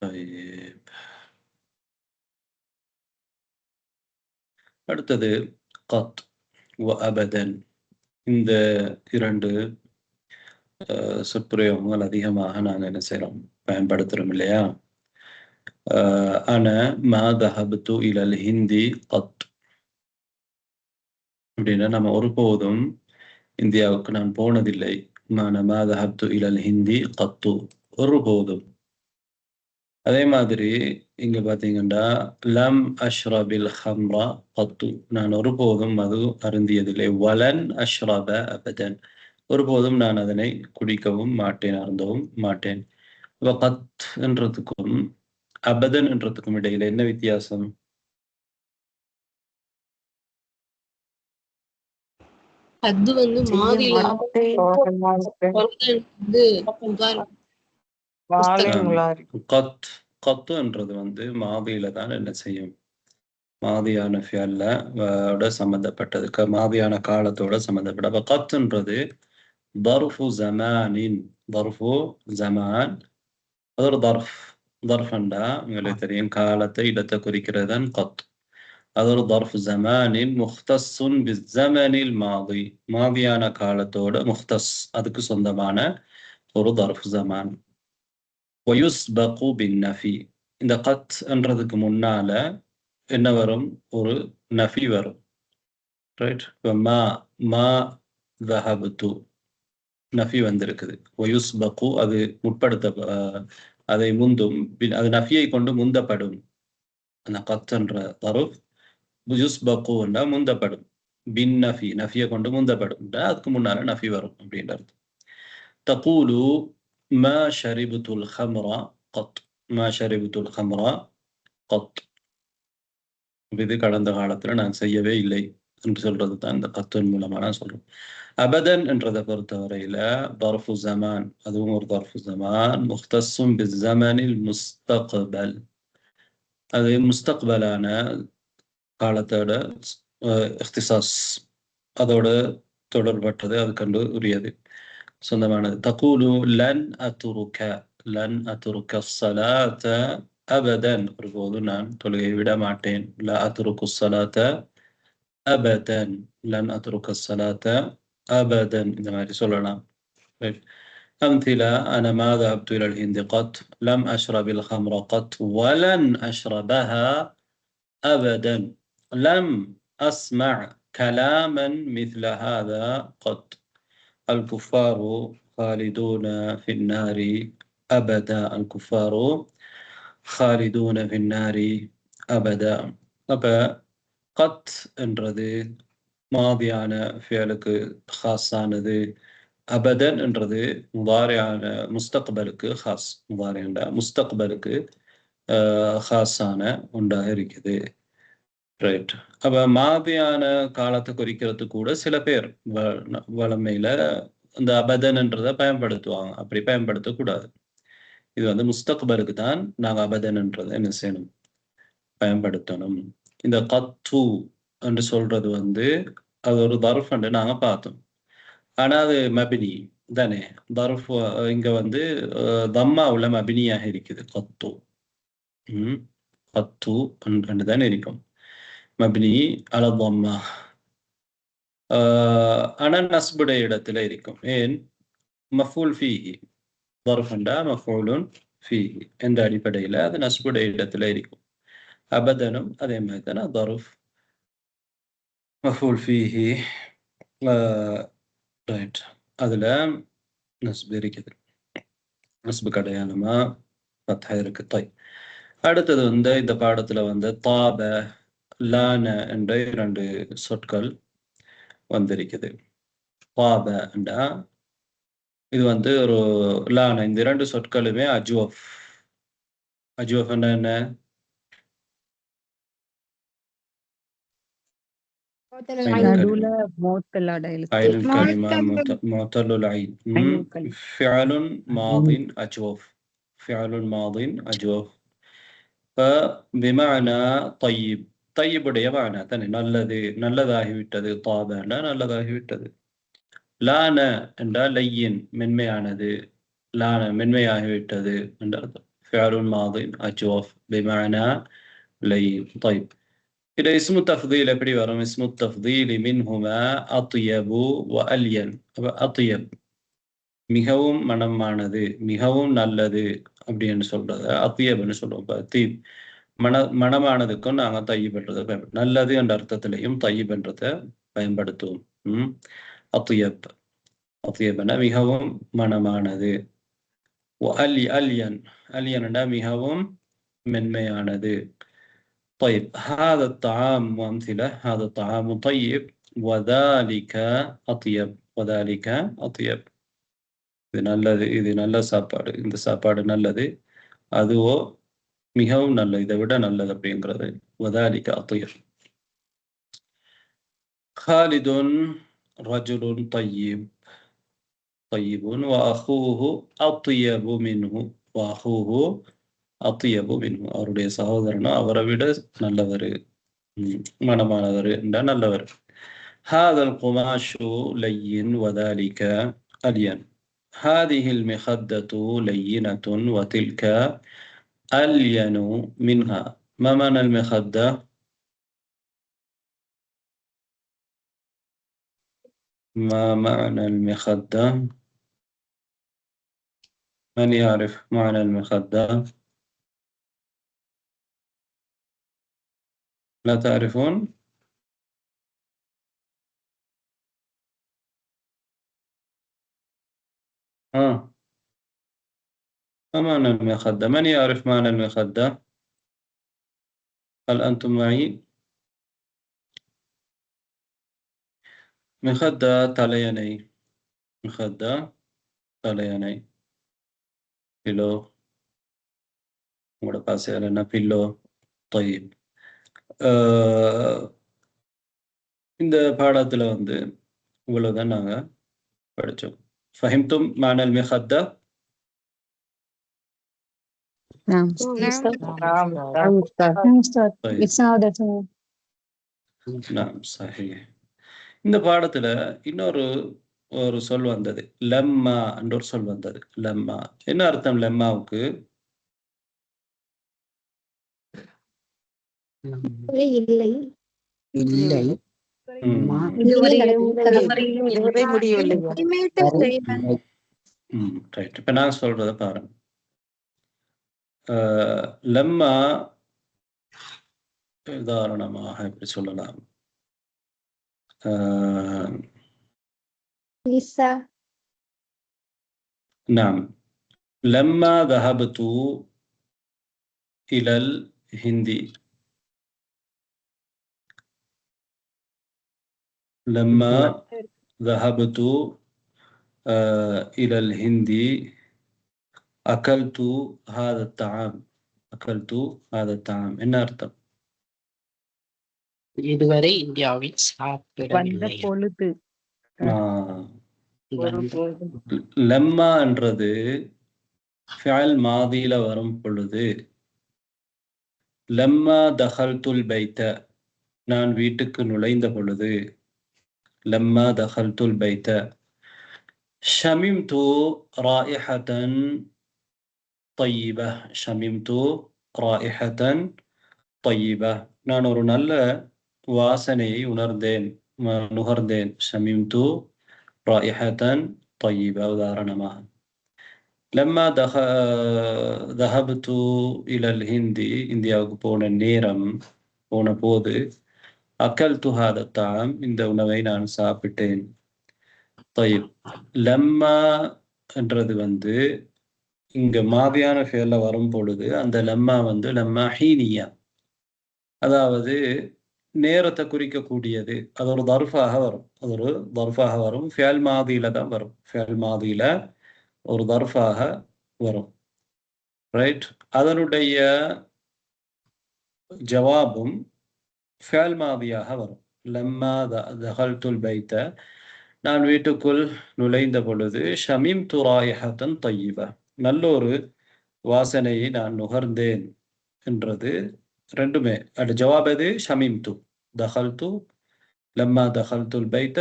Speaker 1: طيب. அடுத்தது கத் வ அபதன். இந்த இரண்டு சொற்பிரயோகங்கள் அதிகமாக நாங்கள் என்ன செய்கிறோம், பயன்படுத்துகிறோம் இல்லையா. அன மா தஹபத்து இலல் ஹிந்தி கத் அப்படின்னா நம்ம ஒருபோதும் இந்தியாவுக்கு நான் போனதில்லை. மான மா தஹபத்து இலல் ஹிந்தி கத்து, ஒருபோதும். அதே மாதிரி இங்க பாத்தீங்கன்னா லம் அஷ்ரபில் ஹம்ரா கத்து, நான் ஒருபோதும் மது அருந்தியதில்லை. வலன் அஷ்ரப அபதன், ஒருபோதும் நான் அதனை குடிக்கவும் மாட்டேன், அருந்தவும் மாட்டேன். கத் என்றதுக்கும் அபதன் என்றதுக்கும் இடையில என்ன வித்தியாசம்?
Speaker 3: அது வந்து மாதில
Speaker 1: கத், கத்து என்றது வந்து மாதியில தான் என்ன செய்யும், மாதியான ஃபியல்ல சம்பந்தப்பட்டது, மாதியான காலத்தோட சம்பந்தப்பட்ட. அப்ப கத்துன்றது தர்ஃபு ஜமானின், தர்ஃபு ஜமான், அது ஒரு தர்ஃப். தர்ஃபண்டா உங்களுக்கு தெரியும், காலத்தை இடத்தை குறிக்கிறது தான் கத். அது ஒரு ظرف زمان مختص بالزمن الماضي மாதியான காலத்தோட முக்தஸ் அதுக்கு சொந்தமான ஒரு ظرف زمان ويسبق بالنفي இந்த قط என்றதுக்கு முன்னால என்ன வரும் ஒரு நஃபி வரும் ரைட் மா மா ذهبت நஃபி வந்திருக்குது ويسبق அது முற்படுத்த அதை முந்தும் அது நஃபியை கொண்டு முந்தப்படும் அந்த قط என்ற ظرف யுஸ்பகு என்றா முந்தப்படும் பின் நஃபி நஃபியை கொண்டு முந்தப்படும் அதுக்கு முன்னால நஃபி வரும் அப்படின்றது தகூலு மா ஷரிபுல் ஹம்ரா கத் மா ஷரிபுல் ஹம்ரா கத் இது கடந்த காலத்துல நான் செய்யவே இல்லை என்று சொல்றது தான் இந்த கத்தின் மூலமா நான் சொல்றேன் அபதன் என்றதை பொறுத்தவரையில ظرف زمان அதுவும் ஒரு ظرف زمان مختص بالزمن المستقبل அது முஸ்தக்பலான காலத்தோட இக்திசாஸ் அதோட தொடர்பட்டது அது கண்டு உரியது சொந்தமானது தகூலு லன் அத்ருக ஸலாத அபதன் ஒருபோது நான் தொழுகை விட மாட்டேன் லா அத்ருக்கு ஸலாத அபதன் லன் அத்ருக ஸலாத அபதன் இந்த மாதிரி சொல்லலாம் أمثلة أنا ما ذهبت إلى الهند قط لم أشرب الخمر قط ولن أشربها أبدا لم أسمع كلاما مثل هذا قط الكفار خالدون في النار أبدا الكفار خالدون في النار أبدا أبا قط என்றது மாதியான ஃபியலுக்கு ஹாஸானது அபதன் என்றது முதாரியான முஸ்தக்பலுக்கு ஹாஸ் முதாரியான முஸ்தக்பலுக்கு ஹாஸான ஒன்றாக இருக்குது ரைட் அப்ப மாதியான காலத்தை குறிக்கிறது கூட சில பேர் வளமையில இந்த அபதன்ன்றதை பயன்படுத்துவாங்க அப்படி பயன்படுத்தக்கூடாது இது வந்து முஸ்தக்பலுக்கு தான் நாங்க அபதன்ன்றதை என்ன செய்யணும் பயன்படுத்தணும் இந்த கத்து என்று சொல்றது வந்து அது ஒரு தர்ஃப் என்று நாங்க பார்த்தோம் ஆனா அது மபினி தானே தர்ஃப் இங்க வந்து தம்மாவுல மபினியாக இருக்குது கத்து கத்து என்று தானே இருக்கும் மபினி அல தம்மா ஆனா நஸ்புடைய இடத்துல இருக்கும் ஏன் மஃபூல் ஃபீஹி தர்ஃப் என்றா மஃபூலுன் ஃபீஹி என்ற அடிப்படையில் அது நஸ்புடைய இடத்துல இருக்கும் அபதனும் அதே மாதிரி தானே தர்ஃப் மஃபூல் ஃபீஹி ரைட் அதுல நஸ்பு இருக்குது நஸ்பு கடையானமா பத்தா இருக்கு தாய் அடுத்தது வந்து இந்த பாடத்துல வந்து தாப லான என்ற இரண்டு சொற்கள் வந்திருக்குது தாப என்றா இது வந்து ஒரு லான இந்த இரண்டு சொற்களுமே அஜ்வஃப் அஜ்வஃப் என்ன
Speaker 2: நடுவுல மோத்தல் அடையில
Speaker 1: عين الكلمة معتل العين فعل ماض أجوف فعل ماض أجوف فبمعنى طيب طيب உடைய معنى தனி நல்லது நல்லதாகிவிட்டது طاب என்றால் நல்லதாகிவிட்டது லான என்றால் லையின் மென்மையானது லான மென்மையாகிவிட்டது என்ற அர்த்தம் فعل ماض أجوف بمعنى لين طيب إذا اسم التفضيل எப்படி வரும் اسم التفضيل منهما أطيب وألين أطيب மிகவும் மனமானது மிகவும் நல்லது அப்படின்னு சொல்றது அத்தியப்னு சொல்லுவோம் தீப் மனமானதுக்கும் நாங்க தையீப்ன்றதை பயன்படுத்தும் நல்லது என்ற அர்த்தத்திலையும் தையீப்ன்றதை பயன்படுத்துவோம் அத்தியப் அத்தியப்னா மிகவும் மனமானது அல்யன் அல்யன்டா மிகவும் மென்மையானது طيب هذا الطعام وأمثلة هذا الطعام طيب وذلك أطيب وذلك أطيب இது நல்லது இது நல்ல சாப்பாடு இந்த சாப்பாடு நல்லது அதுவோ மிகவும் நல்லது இதை விட நல்லது அப்படிங்கிறது وذلك أطيب خالد رجل طيب طيب وأخوه أطيب منه وأخوه أطيب منه அவருடைய சகோதரனும் அவரை விட நல்லவர் மனமானவர் என்ற நல்லவர் هذا القماش لين وذلك ألين هذه المخدة لينة وتلك ألين منها ما معنى المخدة ما معنى المخدة؟ من يعرف معنى المخدة؟ لا تعرفون؟ ما معنى المخدة؟ من يعرف معنى المخدة؟ هل أنتم معي؟ مخدة தலையணை. مخدة தலையணை. பில்லோ. உங்களோட பாசையால் என்ன பில்லோ? طيب. இந்த பாடத்தில் வந்து இவ்வளவுதான் நாங்கள் படித்தோம். فهمتم معنى المخدة؟
Speaker 2: نعم
Speaker 1: طيب.
Speaker 2: It's now that
Speaker 1: نعم صحيح. இந்த பாடத்துல இன்னொரு சொல் வந்தது, லம்மா என்ற ஒரு சொல் வந்தது. லம்மா என்ன அர்த்தம்? லம்மாவுக்கு
Speaker 3: இல்லை
Speaker 4: இல்லை
Speaker 1: ரைட். இப்ப நான் சொல்றத பாருங்க. லம்மா உதாரணமாக எப்படி சொல்லலாம்? نعم لما ذهبت إلى الهند لما ذهبت إلى الهند أكلت هذا الطعام. أكلت هذا الطعام என்ன அர்த்தம்?
Speaker 4: இதுவரை இந்தியாவில்
Speaker 2: வந்த
Speaker 4: சாப்பிடவில்லை.
Speaker 2: பொழுது
Speaker 1: லம்மா என்றது ஃபிஅல் மாதியில வரும் பொழுது, லம்மா தஹல்துல் பைத்த நான் வீட்டுக்கு நுழைந்த பொழுது, லம்மா தஹல்துல் பைத்த ஷமிம்து ராயிஹத்தன் طيبة. ஷமிம்து ராயிஹத்தன் طيبة நான் ஒரு நல்ல வாசனையை நுகர்ந்தேன். ஷமிம்து ராயிஹத்தன் طيبة உதாரணமாக. லம்மா ذهبت إلى الهند இந்தியாவுக்கு போன போது, அக்கல்து ஹாத தாம் இந்த உணவை நான் சாப்பிட்டேன். طيب லம்மா என்றது வந்து இங்க மாதியான ஃபேர்ல வரும் பொழுது அந்த லம்மா வந்து லம்மா ஹீனியா, அதாவது நேரத்தை குறிக்கக்கூடியது. அது ஒரு தர்ஃபாக வரும். ஃபிஅல் மாதியில தான் வரும். ஃபிஅல் மாதியில ஒரு தர்ஃபாக வரும். ரைட். அதனுடைய ஜவாபும் ஃபிஅல் மாதியாக வரும். லம்மா தஹல்துல் பைத்த நான் வீட்டுக்குள் நுழைந்த பொழுது, ஷமிம்து ராயிஹத்தன் طيبة நல்லொரு வாசனையை நான் நுகர்ந்தேன் என்றது ரெண்டுமே. அது ஜவாப் எது? ஷமிம்து. தஹல்து லம்மா தஹல்துல் பைத்த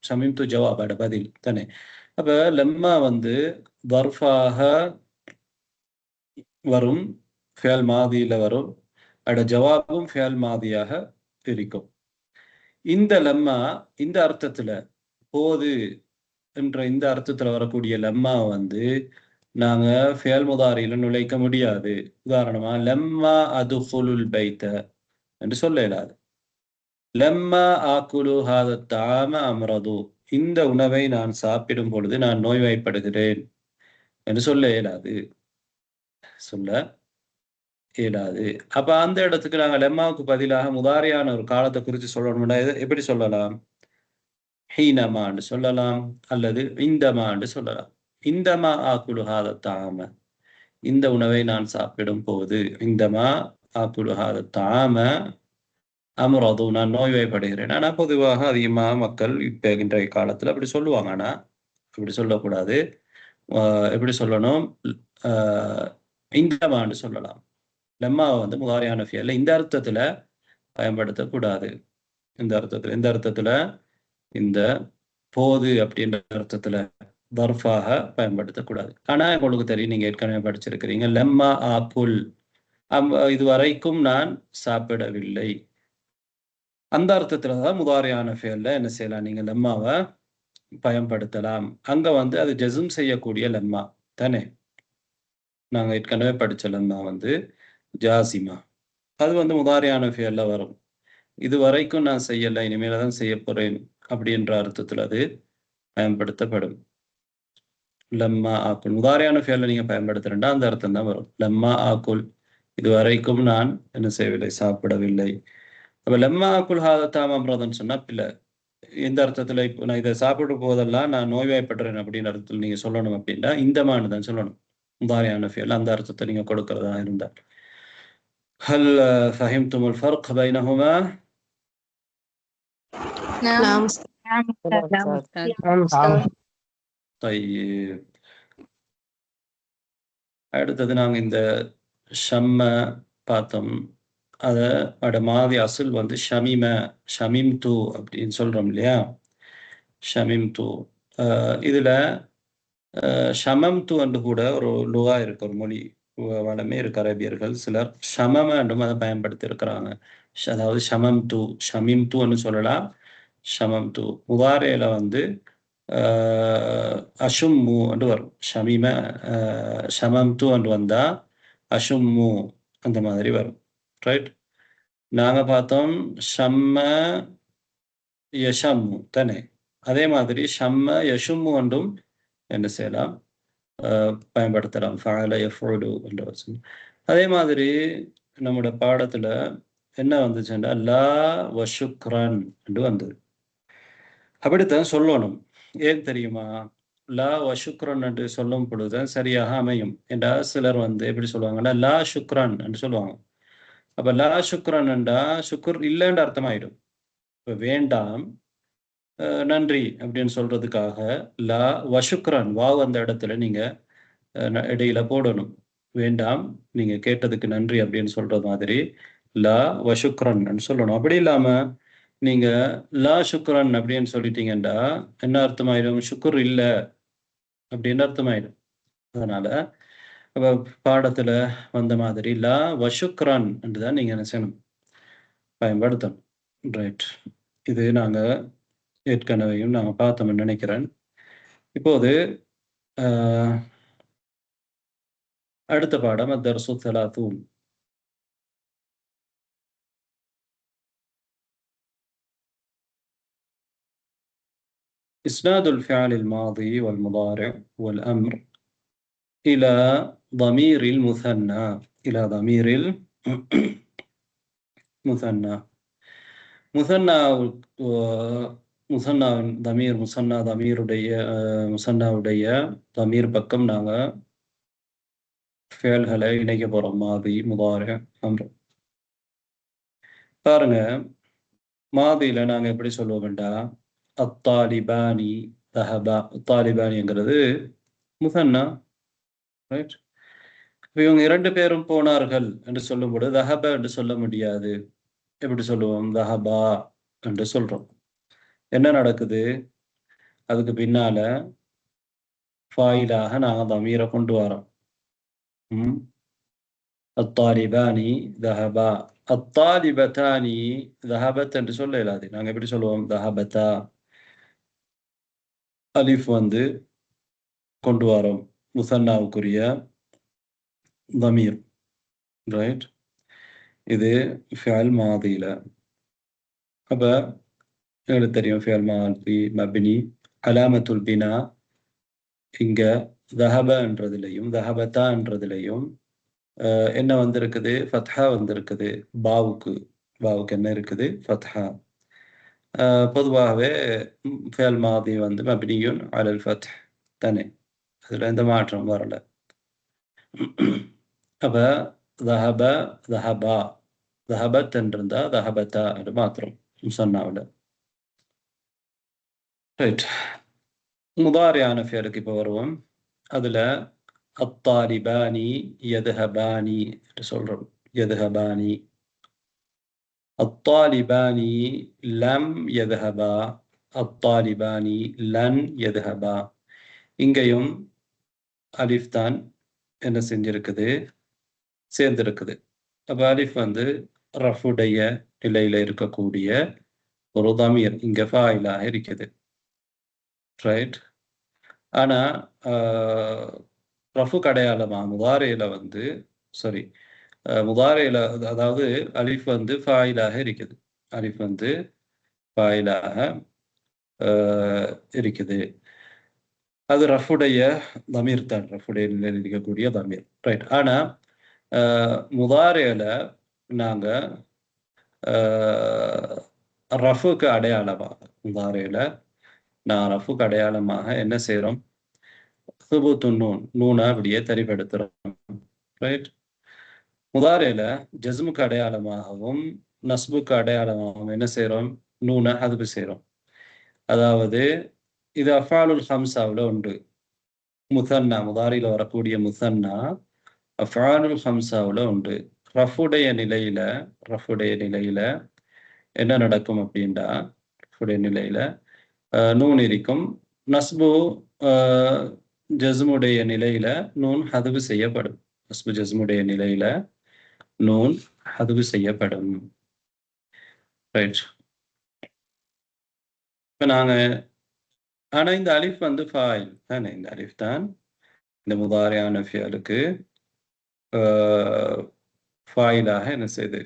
Speaker 1: ஷமிம்து ஜவாப் அட பதில் தானே. அப்ப லம்மா வந்து தர்ஃபாக வரும், ஃபிஅல் மாதியில வரும். அட ஜவாபும் ஃபிஅல் மாதியாக இருக்கும். இந்த லம்மா இந்த அர்த்தத்துல, போது என்ற இந்த அர்த்தத்துல வரக்கூடிய லம்மா வந்து நாங்க ஃபிஅல் முதாரியில நுழைக்க முடியாது. உதாரணமா லம்மா அதுஃபுலுல் பைத்த என்று சொல்ல இயலாது. லம்மா ஆக்குலு ஹாத தாம அம்ரது இந்த உணவை நான் சாப்பிடும் பொழுது நான் நோய்வாய்ப்படுகிறேன் என்று சொல்ல இயலாது. அப்ப அந்த இடத்துக்கு நாங்க லம்மாவுக்கு பதிலாக முதாரியான ஒரு காலத்தை குறித்து சொல்லணும்னா எப்படி சொல்லலாம்? ஹீனமா என்று சொல்லலாம், அல்லது இந்தமா என்று சொல்லலாம். இந்தமா ஆக்குலு ஹாத தாம இந்த உணவை நான் சாப்பிடும் போது, இந்தமா ஆக்குலு ஹாத தாம அம்ரது நான் நோய்வாய்ப்படுகிறேன். ஆனா பொதுவாக அதிகமாக மக்கள் இப்ப இன்றைய காலத்துல அப்படி சொல்லுவாங்க. ஆனா அப்படி சொல்லக்கூடாது. எப்படி சொல்லணும்? இந்தமான்னு சொல்லலாம். லம்மாவை வந்து முதாரியான ஃபியல்ல இந்த அர்த்தத்துல பயன்படுத்தக்கூடாது. எந்த அர்த்தத்துல? இந்த போது அப்படின்ற அர்த்தத்துல தர்ஃபாக பயன்படுத்தக்கூடாது. ஆனா உங்களுக்கு தெரியும், நீங்க ஏற்கனவே படிச்சிருக்கிறீங்க, லம்மா ஆக்குல் இதுவரைக்கும் நான் சாப்பிடவில்லை. அந்த அர்த்தத்துலதான் முதாரியான ஃபியல்ல என்ன செய்யலாம்? நீங்க லம்மாவை பயன்படுத்தலாம். அங்க வந்து அது ஜஸ்ம் செய்யக்கூடிய லம்மா தானே. நாங்க ஏற்கனவே படிச்ச லம்மா வந்து ஜாசிமா. அது வந்து முதாரியான ஃபியல்ல வரும். இது வரைக்கும் நான் செய்யல, இனிமேல தான் செய்ய போறேன் அப்படின்ற அர்த்தத்துல அது பயன்படுத்தப்படும். லம்மா ஆக்குல் முதாரியான ஃபியல்ல நீங்க பயன்படுத்துறேன்டா அந்த அர்த்தம் தான் வரும். லம்மா ஆக்குல் இது வரைக்கும் நான் என்ன செய்யவில்லை, சாப்பிடவில்லை. அப்ப லம்மா ஆக்குல் ஹாதா தாம் அம்ரதன்னு சொன்னா பிள்ளை எந்த அர்த்தத்துல இப்போ நான் இதை சாப்பிட்டு போதெல்லாம் நான் நோய்வாய்ப்படுறேன் அப்படின்னு அர்த்தத்தில் நீங்க சொல்லணும் அப்படின்னா இந்த மாதிரி தான் சொல்லணும். முதாரியான ஃபியல் அந்த அர்த்தத்தை நீங்க கொடுக்கறதா இருந்தால். هل فهمتم الفرق بينهما؟
Speaker 3: نعم
Speaker 1: طيب அடுத்தது நாங்க இந்த ஷம்ம பார்த்தோம். அதோட மாதி அசுல் வந்து ஷமிம ஷமிம் தூ அப்படின்னு சொல்றோம் இல்லையா. ஷமிம் தூ இதுல ஷமம் தூ என்று கூட ஒரு லுகா இருக்கு, ஒரு மொழி வளமே இருக்கு. அரபியர்கள் சிலர் ஷமம என்றும் அதை பயன்படுத்தி இருக்கிறாங்க. அதாவது ஷமம் தூ ஷமிம் தூன்னு சொல்லலாம். ஷமம் தூ முதாரேல வந்து அஷும்மு என்று வரும். ஷமிம ஷமம் தூ என்று வந்தா அஷும்மு அந்த மாதிரி வரும். ரைட். நாங்க பார்த்தோம் ஷம்ம யஷம்மு தானே. அதே மாதிரி ஷம்ம யஷும்மு என்றும் என்ன செய்யலாம், பயன்படுத்தலாம். ஃபஅல யஃபுலு என்ற வசனம். அதே மாதிரி நம்முடைய பாடத்துல என்ன வந்துச்சுன்னா லா வஷுக்ரன் என்று வந்தது. அப்படித்தான் சொல்லணும். ஏன் தெரியுமா? லா வஷுக்ரன் என்று சொல்லும் பொழுதுதான் சரியாக அமையும். என்றால் சிலர் வந்து எப்படி சொல்லுவாங்கன்னா லா சுக்ரன் என்று சொல்லுவாங்க. அப்ப லா சுக்ரன் என்றா சுக்குர் இல்லைன்ற அர்த்தமாயிடும். இப்ப வேண்டாம் நன்றி அப்படின்னு சொல்றதுக்காக லா வஷுக்ரன் வாவ் அந்த இடத்துல நீங்க இடையில போடணும். வேண்டாம் நீங்க கேட்டதுக்கு நன்றி அப்படின்னு சொல்ற மாதிரி லா வஷுக்ரன் சொல்லணும். அப்படி இல்லாம நீங்க லா சுக்ரன் அப்படின்னு சொல்லிட்டீங்கன்னா என்ன அர்த்தமாயிடும்? சுக்குர் இல்லை அப்படின்னு அர்த்தமாயிடும். அதனால பாடத்துல வந்த மாதிரி லா வஷுக்ரன் என்றுதான் நீங்க என்ன செய்யணும், பயன்படுத்தணும். ரைட். இது நாங்க ஏற்கனவேயும் நாங்க பார்த்தோம்னு நினைக்கிறேன். இப்போது அடுத்த பாடம் அத்தர்சு தலாத்தூன். إسناد الفعل الماضي والمضارع والأمر إلى ضمير المثنى إلى ضمير المثنى. مثنى முசன்னா தமீர் முசன்னா தமீருடைய முசன்னாவுடைய தமீர் பக்கம் நாங்க ஃபேல்களை இணைக்க போறோம். மாதி முதாரி அம்ர். பாருங்க, மாதியில நாங்க எப்படி சொல்லுவோம்டா அத்தாலிபானி தஹபா. தாலிபானிங்கிறது முசன்னா. ரைட். இவங்க 2 பேரும் போனார்கள் என்று சொல்லும்போது தஹபா என்று சொல்ல முடியாது. எப்படி சொல்லுவோம்? தஹபா என்று சொல்றோம். என்ன நடக்குது? அதுக்கு பின்னால ஃபாயிலாக நாங்க தமீரை கொண்டு வரோம். அத்தாலிபானி தஹபா. அத்தாலிபத்தானி தஹபத் என்று சொல்ல இயலாது. நாங்க எப்படி சொல்லுவோம்? தஹபத்தா. அலிஃப் வந்து கொண்டு வரோம் முசன்னாவுக்குரிய தமீர். ரைட். இது ஃபிஅல் மாதியில. அப்ப எங்களுக்கு தெரியும் ஃபிஅல் மாதி மப்னி அலாமத்துல் பினா இங்க தஹபன்றதுலையும் தஹபத்தான்றதுலையும் என்ன வந்திருக்குது? ஃபத்ஹா வந்திருக்குது. பாவுக்கு என்ன இருக்குது? ஃபத்ஹா. பொதுவாகவே ஃபிஅல் மாதி வந்து மப்னியுன் அலல் ஃபத்ஹ் தானே. அதுல எந்த மாற்றம் வரல. அப்ப தஹப தஹபா தஹபத் என்றிருந்தா தஹபத்தா என்று மாத்திரம் முசன்னாவுல. ரைட். முதாரியான ஃபியலுக்கு இப்போ வருவோம். அதுல அத்தாலிபானி யதுஹபானி என்று சொல்றோம். யதுஹபானி. அத்தாலிபானி லம் யதுஹபா. அத்தாலிபானி லன் யதுஹபா. இங்கேயும் அலிஃப் தான் என்ன செஞ்சிருக்குது? சேர்ந்திருக்குது. அப்ப அலிஃப் வந்து ரஃபுடைய நிலையில இருக்கக்கூடிய ஒரு தமீர் இங்க ஃபாயிலாக இருக்குது. ரைட். ஆனா ரஃபு அடையாளமா முதாரியில வந்து சாரி முதாரியில அதாவது அலிஃப் வந்து ஃபாயிலாக இருக்குது. அலிஃப் வந்து ஃபாயிலாக இருக்குது. அது ரஃபுடைய தமீர் தான், ரஃபுடைய நிலையில் இருக்கக்கூடிய தமீர். ரைட். ஆனா முதாரியில நாங்க ரஃபுக்கு அடையாளமாக முதாரியில நான் ரஃபுக்கு அடையாளமாக என்ன செய்றோம்? சுபூத்து நூனை அப்படியே தரிப்படுத்துறோம். ரைட். முதாரியில ஜஸ்முக்கு அடையாளமாகவும் நஸ்புக்கு அடையாளமாகவும் என்ன செய்றோம்? நூனை ஹதுஃப் செய்றோம். அதாவது இது அஃபாலுல் ஹம்சாவில் உண்டு. முசன்னா முதாரியில வரக்கூடிய முசன்னா அஃபாலுல் ஹம்சாவில் உண்டு. ரஃபுடைய நிலையில என்ன நடக்கும் அப்படின்னா, ரஃபுடைய நிலையில நூன் இருக்கும். நஸ்பு ஜஸ்முடைய நிலையில நூன் ஹதுஃப் செய்யப்படும். நஸ்பு ஜஸ்முடைய நிலையில நூன் ஹதுஃப் செய்யப்படும். ரைட். இப்போ நாங்க ஆனா இந்த அலிஃப் வந்து ஃபாயில் தானே. இந்த அலிஃப் தான் இந்த முதாரியான ஃபியலுக்கு ஃபாயிலாக என்ன செய்து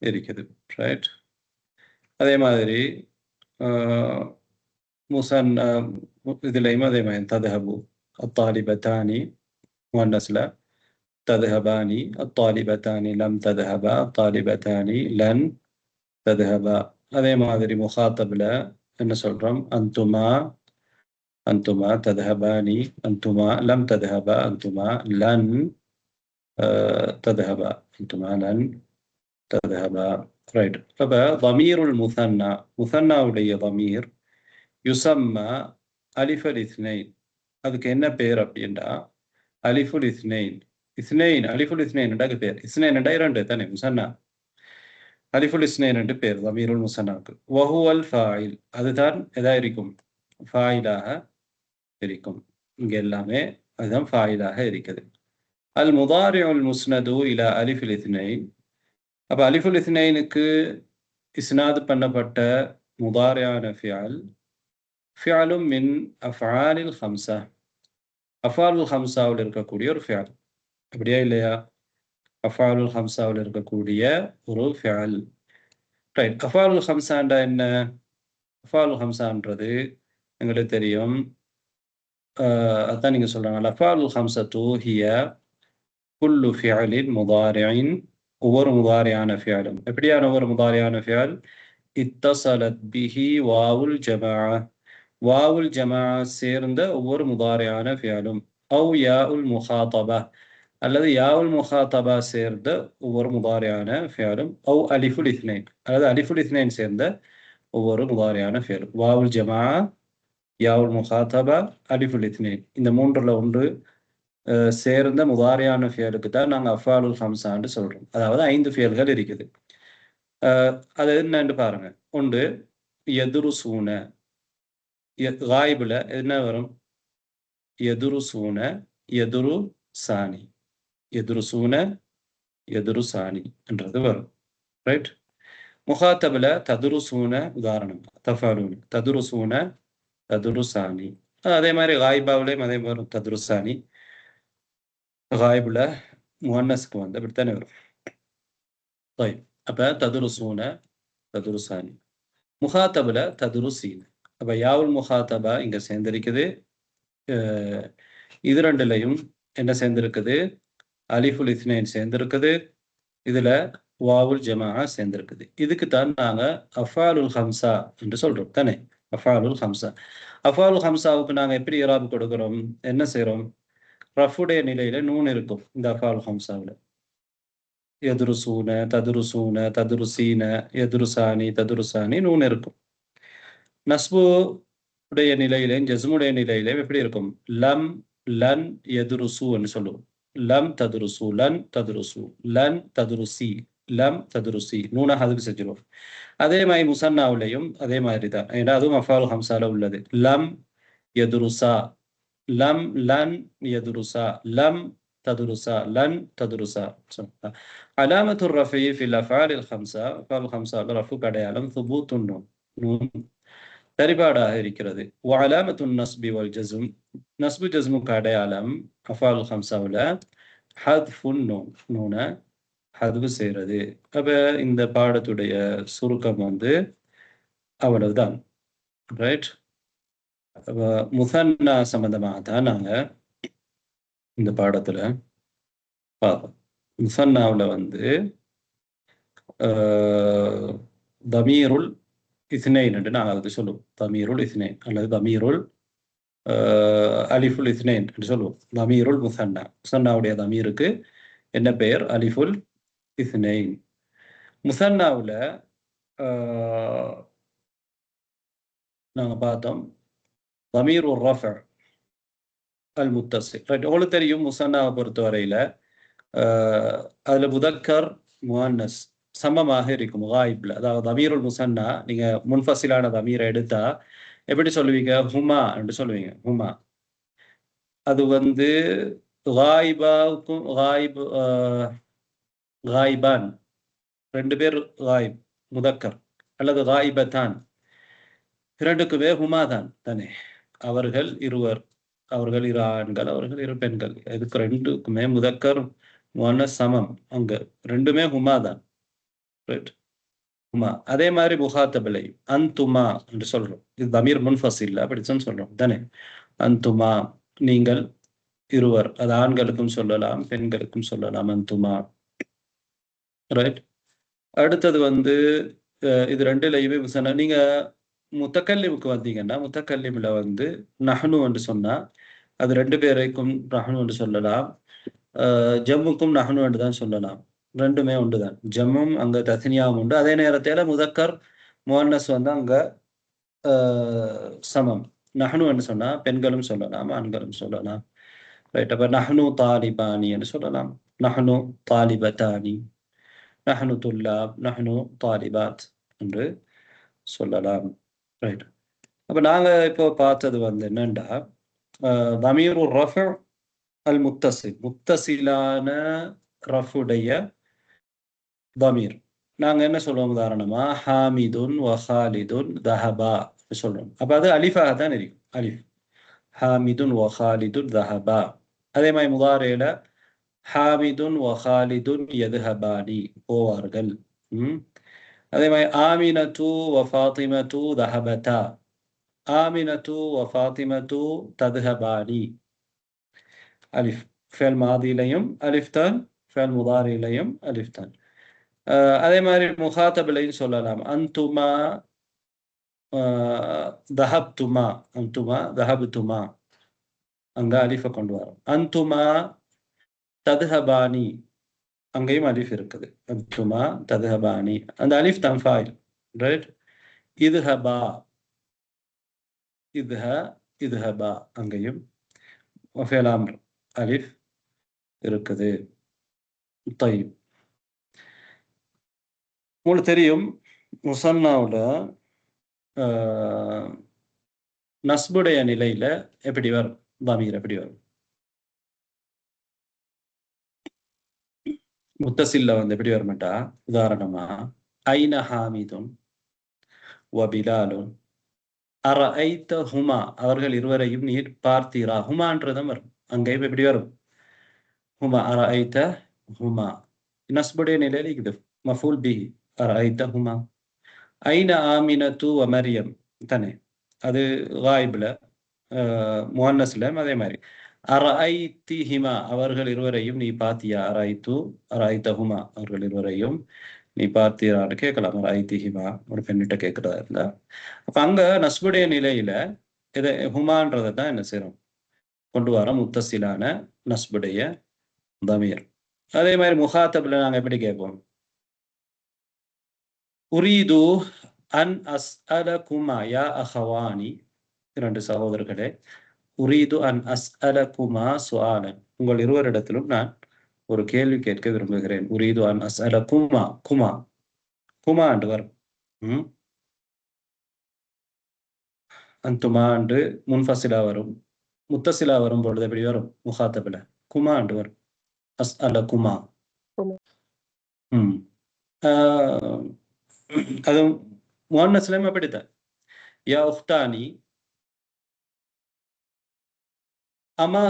Speaker 1: இருக்குது. ரைட். அதே மாதிரி இதுலையும் அதே மாதிரி ததுஹபு அத்தாலிபத்தானி முன்னஸ்ல ததுஹபானி அத்தாலிபத்தானி லம் ததுஹபா அத்தாலிபத்தானி லன் ததுஹபா. அதே மாதிரி முகாத்தபில் என்ன சொல்றோம்? அந்துமா அந்துமா ததுஹபானி அந்துமா லம் ததுஹபா அந்துமா லன் ததுஹபா அந்துமா லன் ததுஹபா. ரைட். அப்போ தமீருல் முசன்னாவுடைய தமீர் யுசம்மா அலிஃபல் இஸ்னைன். அதுக்கு என்ன பேர் அப்படின்னா அலிஃபுல் இஸ்னைன். அலிஃபுல் இஸ்னைன்டாக்கு பேர். இஸ்னைன்டா இரண்டு தானே முசன்னா. அலிஃபுல் இஸ்னைன் என்று பேர் தமீருல் முசன்னாவுக்கு. வஹுவல் ஃபாயில், அதுதான் எதா இருக்கும்? ஃபாயிலாக இருக்கும். இங்க எல்லாமே அதுதான் ஃபாயிலாக இருக்குது. அல் முதாரிஉல் முஸ்னது இலா அலிஃபுல் இஸ்னைன். அப்போ அலிஃபுல் இஸ்னைனுக்கு இஸ்னாது பண்ணப்பட்ட முதாரியான ஃபியலும் மின் அஃஆலில் ஹம்சா. அஃஆலுல் ஹம்சாவில் இருக்கக்கூடிய ஒரு ஃபியல். அப்படியா இல்லையா? அஃஆலுல் ஹம்சாவில் இருக்கக்கூடிய ஒரு ஃபியல். ரைட். அஃஆலுல் ஹம்சாண்டா என்ன? அஃஆலுல் ஹம்சான்றது எங்களுக்கு தெரியும். அதான் நீங்க சொல்றாங்க அஃஆலுல் ஹம்சத்து ஹிய குல்லு ஃபியலின் முதாரிஇன். ஒவ்வொரு முதாரியான ஃபியலும் எப்படியான ஒவ்வொரு முதாரியான ஃபியல்? இத்தஸலத் பிஹி வாவுல் ஜமாஅ. வாவுல் ஜமாஅ சேர்ந்த ஒவ்வொரு முதாரியான ஃபியலும். அவு யாஉல் முஹாத்தபா, அல்லது யாவுல் முஹாத்தபா சேர்ந்த ஒவ்வொரு முதாரியான ஃபியலும். அவு அலிஃபுல் இஸ்னைன், அல்லது அலிஃபுல் இஸ்னைன் சேர்ந்த ஒவ்வொரு முதாரியான ஃபியலும். வாவுல் ஜமாஅ, யாவுல் முஹாத்தபா, அலிஃபுல் இஸ்னைன், இந்த மூன்றுல ஒன்று சேர்ந்த முதாரியான ஃபியலுக்கு தான் நாங்கள் அஃஆலுல் ஹம்சான்னு சொல்றோம். அதாவது 5 ஃபியல்கள் இருக்குது. அது என்னன்னு பாருங்க. ஒன்று யதுருசூன. காயிபுல என்ன வரும்? யதுருசூன, யதுரு சானி, யதுருசூன, யதுரு சானி என்றது வரும். ரைட். முகாத்தபில் ததுருசூன உதாரணம் தஃபாலூன, ததுருசூன, ததுருசானி. அதே மாதிரி காயிபாவிலையும் அதே மாதிரி ததுருசானி. காயிபுல முஹன்னஸ்க்கு வந்து அப்படித்தானே வரும். அப்ப ததுருசூன, ததுருசானி. முகாத்தபில் ததுருசீன. அப்ப யாவுல் முஹாத்தபா இங்க சேர்ந்திருக்குது. இது ரெண்டுலையும் என்ன சேர்ந்திருக்குது? அலிஃபுல் இஸ்னைன் சேர்ந்திருக்குது. இதுல வாவுல் ஜமாஅ சேர்ந்திருக்குது. இதுக்கு தான் நாங்க அஃஆலுல் ஹம்சா என்று சொல்றோம் தானே. அஃஆலுல் ஹம்சா. அஃஆலுல் ஹம்சாவுக்கு நாங்க எப்படி இராப் கொடுக்கிறோம்? என்ன செய்றோம்? ரஃபுடைய நிலையில நூன் இருக்கும் இந்த அஃஆலுல் ஹம்சாவில். யதுருசூன, ததுருசூன, ததுருசீன, யதுருசானி, ததுருசானி நூன் இருக்கும். நஸ்பு உடைய நிலையிலையும் ஜஸ்முடைய நிலையிலையும் எப்படி இருக்கும்? லம் லன் யதுருசு என்று சொல்லுவோம். லம் ததுருசு, லன் ததுருசு, லன் ததுருசி, லம் ததுருசி, நூனா ஹதுஃப் செஞ்சிருவோம். அதே மாதிரி முசன்னாவுலையும் அதே மாதிரி தான். ஏன்னா அதுவும் அஃஆலுல் ஹம்சால உள்ளது. லம் யதுருசா, லம் லன் யதுருசா, லம் ததுருசா, லன் ததுருசா. அலாமத்துர் ரஃபி ஃபில் அஃஆலில் ஹம்சா. அஃஆலுல் ஹம்சால ரஃபு அடையாளம் சுபூத்துன் நூன். சரிபாடாக இருக்கிறது. வஅலாமத்துன் நஸ்பி வல் ஜஸ்ம், நஸ்பு ஜஸ்முக்கு அடையாளம் அஃபால் ஹம்சாவில் ஹத்ஃபுன் நூன், நூனை ஹத்வு செய்கிறது. அப்ப இந்த பாடத்துடைய சுருக்கம் வந்து அவ்வளவுதான். ரைட். முசன்னா சம்பந்தமாக தான் நாங்க இந்த பாடத்துல பார்ப்போம். முசன்னாவில் வந்து தமீருல் இஸ்னைன் என்று நாங்கள் அதுக்கு சொல்லுவோம். தமீருல் இஸ்னைன் அல்லது தமீருல் அலிஃபுல் இஸ்னைன் என்று சொல்லுவோம். தமீருல் முசன்னா, முசன்னாவுடைய தமீருக்கு என்ன பெயர்? அலிஃபுல் இஸ்னைன். முசன்னாவில் நாங்கள் பார்த்தோம் தமீருல் ரஃப் அல் முத்தஸில். ரைட். உங்களுக்கு தெரியும் முசன்னாவை பொறுத்தவரையில் அதில் முதக்கர் முஅன்னஸ் சமமாக இருக்கும் காயிப்ல. அதாவது தமீருல் முசன்னா நீங்க முன்ஃபசிலான தமீரை எடுத்தா எப்படி சொல்லுவீங்க? ஹுமா என்று சொல்லுவீங்க. ஹுமா. அது வந்து காயிபாவுக்கும் காயிபான் ரெண்டு பேர் காயிப் முதக்கர் அல்லது காயிபத்தான் இரண்டுக்குமே ஹுமா தான் தானே. அவர்கள் இருவர், அவர்கள் இரு ஆண்கள், அவர்கள் இரு பெண்கள். இதுக்கு ரெண்டுக்குமே முதக்கர் முஅன்னஸ் சமம். அங்க ரெண்டுமே ஹுமா தான். ஹுமா. அதே மாதிரி முகாத்தபிலை அந்துமா என்று சொல்றோம். இது தமீர் முன்ஃபசில் அப்படித்தான் சொல்றோம் தானே. அந்துமா நீங்கள் இருவர், அது ஆண்களுக்கும் சொல்லலாம் பெண்களுக்கும் சொல்லலாம். அந்துமா. ரைட். அடுத்தது வந்து இது ரெண்டுலையுமே நீங்க முத்தக்கல்லிமுக்கு வந்தீங்கன்னா முத்தக்கல்லிமில் வந்து நஹ்னு என்று சொன்னா அது ரெண்டு பேரைக்கும் நஹ்னு என்று சொல்லலாம். ஜம்முக்கும் நஹ்னு என்று தான் சொல்லலாம். ரெண்டுமே உண்டு தான். ஜம்மும் அங்க தஸ்னியாவும் உண்டு. அதே நேரத்தில் முதக்கர் முஅன்னஸ் வந்து அங்க சமம். நஹ்னு என்று சொன்னா பெண்களும் சொல்லலாம் ஆண்களும் சொல்லலாம். ரைட். அப்ப நஹ்னு தாலிபானி என்று சொல்லலாம், நஹ்னு தாலிபத்தானி, நஹ்னு துல்லாப், நஹ்னு தாலிபாத் என்று சொல்லலாம். ரைட். அப்ப நாங்க இப்போ பார்த்தது வந்து என்னண்டா தமீரு ரஃப் அல் முத்தசில், முத்தசிலான ரஃபுடைய தமீர் நாங்க என்ன சொல்லுவோம்? உதாரணமா ஹாமிதுன் வஹாலிதுன் தஹபா சொல்றோம். அப்ப அது அலிஃபாக தான் இருக்கும். அலிஃப். ஹாமிதுன் வஹாலிதுன் தஹபா. அதே மாதிரி முதாரேல ஹாமிதுன் வஹாலிதுன் யதுஹபானி போவார்கள். அதே மாதிரி ஆமினத்து வஃபாத்திமத்து தஹபதா, ஆமினத்து வஃபாத்திமத்து ததுஹபானி. அலிஃப். ஃபெல் மாதிலையும் அலிஃப் தான், ஃபெல் முதாரிலையும் அலிஃப் தான். அதே மாதிரி முகாத்தபிலையும் சொல்லலாம். அந்துமா தஹப்துமா, அந்துமா தஹப்துமா, அங்க அலிஃபை கொண்டு வரோம். அந்துமா ததுஹபானி, அங்கேயும் அலிஃப் இருக்குது. அந்துமா ததுஹபானி, அந்த அலிஃப் தான் ஃபாயில். ரைட். இதுஹபா, இதுஹபா, அங்கேயும் ஃபெல் அம்ர் அலிஃப் இருக்குது. طيب. உங்களுக்கு தெரியும் முசன்னாவுல நஸ்புடைய நிலையில எப்படி வரும்? தமீர் எப்படி வரும்? முத்தசில்ல வந்து எப்படி வரமாட்டா? உதாரணமா ஐன ஹாமிதுன் வ பிலாலுன் அரஐத ஹுமா, அவர்கள் இருவரையும் நீர் பார்த்தீரா. ஹுமான்றதும் வரும். அங்கேயும் எப்படி வரும்? ஹுமா, அரஐத ஹுமா. நஸ்புடைய நிலையில இது மஃபூல் பிஹி, அரஐத ஹுமா. ஐன ஆமினத்து வ மரியம் தானே, அது காயிப்ல முஅன்னஸ்ல. அதே மாதிரி அரஐத்திஹிமா, அவர்கள் இருவரையும் நீ பார்த்தியா. அரஐத்தஹுமா, அவர்கள் இருவரையும் நீ பார்த்தீரான்னு கேட்கலாம். அரஐத்திஹிமா ஒரு பெண்ணிட்ட கேட்கிறதா இருந்தா. அப்ப அங்க நஸ்புடைய நிலையில இதை ஹுமான்றதை தான் என்ன செய்யறோம்? கொண்டு வர முத்தசிலான நஸ்புடைய தமீர். அதே மாதிரி முகாத்தபில் நாங்க எப்படி கேட்போம்? உரீது அன் அஸ்அலகுமா யா அஹவானி, இரண்டு சகோதரர்களே, உரீது அன் அஸ்அலகுமா சுஆலன், உங்கள் இருவரிடத்திலும் நான் ஒரு கேள்வி கேட்க விரும்புகிறேன். உரீது அன் அஸ்அலகுமா, குமா, குமா என்று வரும். அந்துமா என்று முன்ஃபசிலா வரும். முத்தசிலா வரும் பொழுது எப்படி வரும்? முகாத்தபில குமா என்று வரும். அஸ்அலகுமா. அது முஅன்னஸ்லயும் அப்படித்தான். யா உஹ்தானி அமா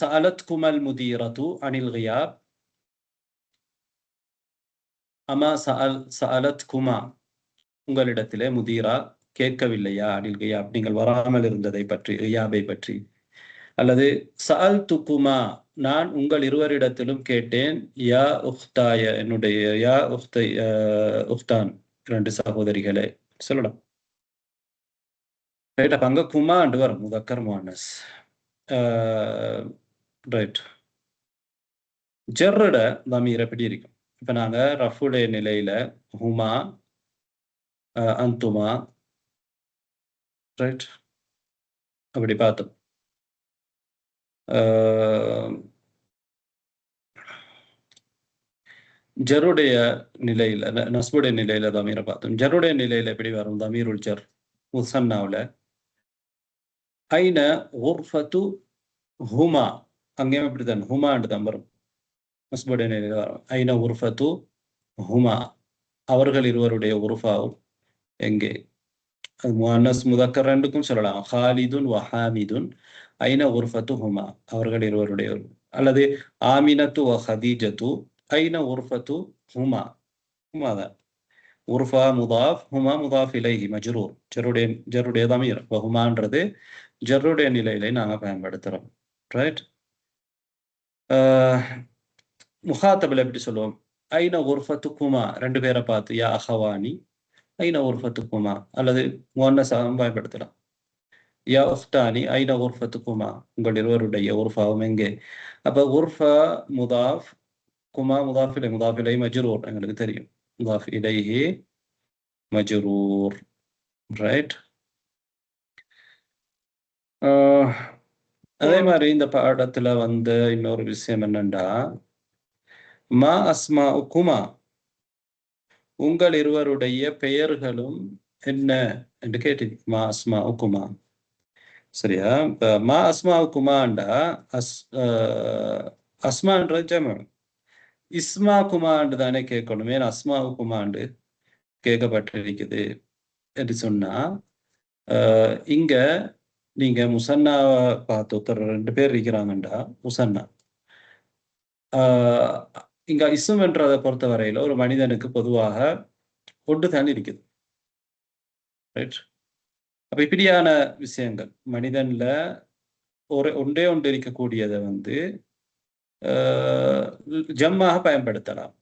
Speaker 1: சஅலத்குமல் முதீரத்து அனில் கியாப் அமா சஅலத்குமா உங்களிடத்திலே முதீரா கேட்கவில்லையா அனில் கியாப் நீங்கள் வராமல் இருந்ததை பற்றி கியாபை பற்றி அல்லது சஅல் துக்குமா நான் உங்கள் இருவரிடத்திலும் கேட்டேன் யா உஹ்தாய என்னுடைய யா உஹ்தான் 2 சகோதரிகளே சொல்லலாம். ரைட். அப்ப அங்க குமாண்டு வரும் முதக்கர் முஅன்னஸ். ரைட். ஜர்ருட தமீர் எப்படி இருக்கும்? இப்ப நாங்க ரஃபுடைய நிலையில ஹுமா அந்துமா ரைட் அப்படி பார்த்தோம். ஜருடைய நிலையில நஸ்புடைய நிலையில தமீரை பார்த்தோம். ஜருடைய நிலையில எப்படி வரும்? தமீருல் ஜர் முசன்னாவுல ஐன குர்ஃபத்து ஹுமா அங்கேயும் இப்படித்தான் ஹுமாண்டு தான் வரும். நஸ்புடைய நிலையில வரும் ஐன குர்ஃபத்து ஹுமா அவர்கள் இருவருடைய உருஃபாவும் எங்கே? அது முஅன்னஸ் முதக்கர் ரெண்டுக்கும் சொல்லலாம். ஹாலிதுன் வ ஹாமிதுன் ஐன குர்ஃபத்து ஹுமா அவர்கள் இருவருடைய, அல்லது ஆமினத்து வ ஹதீஜத்து ஐன உர்ஃபத்து ஹுமா ஹுமாதான். உர்ஃபா முதாஃப் ஹுமா முதாஃப் இலைஹி மஜ்ரூர் ஜருடைய தமீர். ஹுமான்றது ஜருடைய நிலையில நாங்கள் பயன்படுத்துகிறோம். ரைட். முஹாத்தபில் எப்படி சொல்லுவோம்? ஐன உர்ஃபத்து குமா 2 பேரை பார்த்து யா அஹவானி ஐன உர்ஃபத்து குமா, அல்லது முஅன்னஸாகவும் பயன்படுத்தலாம். யா உஃப்தானி ஐன உர்ஃபத்து குமா உங்கள் இருவருடைய உர்ஃபாவும் எங்கே? அப்ப உர்ஃபா முதாஃப் குமா முதாஃப் இலை மஜ்ரூர் எங்களுக்கு தெரியும். முதாஃப் இலைஹி மஜ்ரூர். ரைட். அதே மாதிரி இந்த பாடத்துல இன்னொரு விஷயம் என்னண்டா, மா அஸ்மா குமா உங்கள் இருவருடைய பெயர்களும் என்ன என்று கேட்டீங்க. மா அஸ்மா குமா சரியா? இப்ப மா அஸ்மா குமாண்டா அஸ்மான்றது ஜம, இஸ்மா குமாண்டு தானே கேட்கணும். ஏன்னா அஸ்மா குமாண்டு கேட்கப்பட்டிருக்குது என்று சொன்னா, இங்க நீங்க முசன்னாவை பார்த்து ஒருத்தர் 2 பேர் இருக்கிறாங்கண்டா முசன்னா. இங்க இஸ்ம் என்றதை பொறுத்த வரையில ஒரு மனிதனுக்கு பொதுவாக ஒன்று தான் இருக்குது. ரைட். அப்ப இப்படியான விஷயங்கள் மனிதன்ல ஒன்றே இருக்கக்கூடியதை ஜம்மாக பயன்படுத்தலாம்.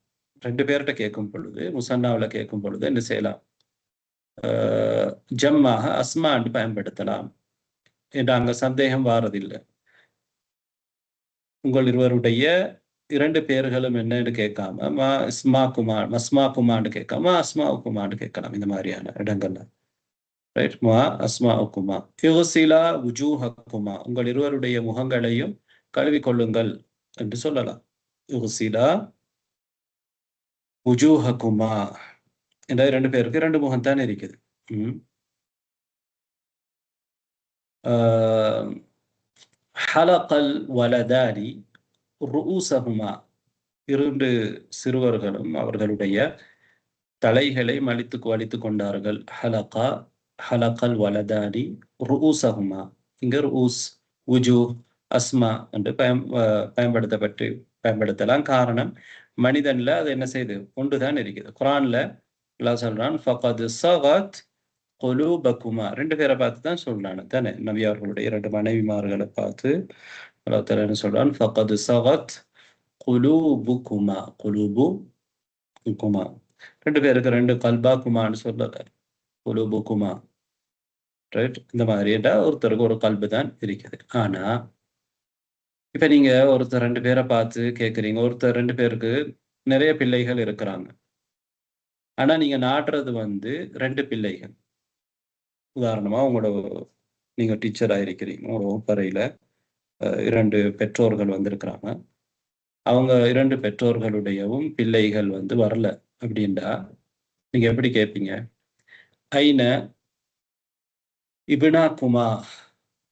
Speaker 1: 2 பேர்கிட்ட கேட்கும் பொழுது, முசன்னாவில் கேட்கும் பொழுது என்ன செய்யலாம்? ஜம்மாக அஸ்மாண்டு பயன்படுத்தலாம் என்று அங்க சந்தேகம் வாரதில்லை. உங்கள் இருவருடைய 2 பேர்களும் என்னன்னு கேட்காம மஸ்மா குமாண்டு கேட்காம அஸ்மா குமாண்டு கேட்கலாம். இந்த மாதிரியான இடங்கள்ல ரைட். மா அஸ்மா குமா யுக்ஸிலா வுஜூஹக்குமா உங்கள் இருவருடைய முகங்களையும் கழுவி கொள்ளுங்கள் என்று சொல்லலாம். யுக்ஸிலா வுஜூஹக்குமா என்ற 2 பேருக்கு 2 முகம் தான் இருக்குது. ஹலகல் வலதானி ருஊஸஹுமா 2 சிறுவர்களும் அவர்களுடைய தலைகளை வலித்து கொண்டார்கள். ஹலகல் வலதானி ருஊஸஹுமா இங்க ருஊஸ் வுஜூஹ் அஸ்மா என்று பயன்படுத்தலாம். காரணம் மனிதன்ல அது என்ன செய்யுது? ஒன்றுதான் இருக்குது. குர்ஆன்ல அல்லாஹ் சொல்றான் ஃபகத் ஸகத் குலூபகுமா 2 பேரை பார்த்து தான் சொல்றான் தானே. நபி அவர்களுடைய 2 மனைவிமார்களை பார்த்து அல்லாஹ் தஆலா என்ன சொல்றான்? ஃபகத் ஸகத் குலூபுகுமா 2 பேருக்கு 2 கல்பாகுமான்னு சொல்லல, குலூபுகுமா. ரைட். இந்த மாதிரி ஒருத்தருக்கு ஒரு கல்பு தான் இருக்குது. ஆனா இப்ப நீங்க ஒருத்தர் 2 பேரை பார்த்து கேட்குறீங்க. ஒருத்தர் 2 பேருக்கு நிறைய பிள்ளைகள் இருக்கிறாங்க. ஆனா நீங்க நாடுறது 2 பிள்ளைகள். உதாரணமா நீங்க டீச்சரா இருக்கிறீங்க. ஒரு வகுப்பறையில 2 பெற்றோர்கள் வந்திருக்கிறாங்க. அவங்க 2 பெற்றோர்களுடையவும் பிள்ளைகள் வரல அப்படின்டா நீங்க எப்படி கேட்பீங்க? ஐன இப்னா குமா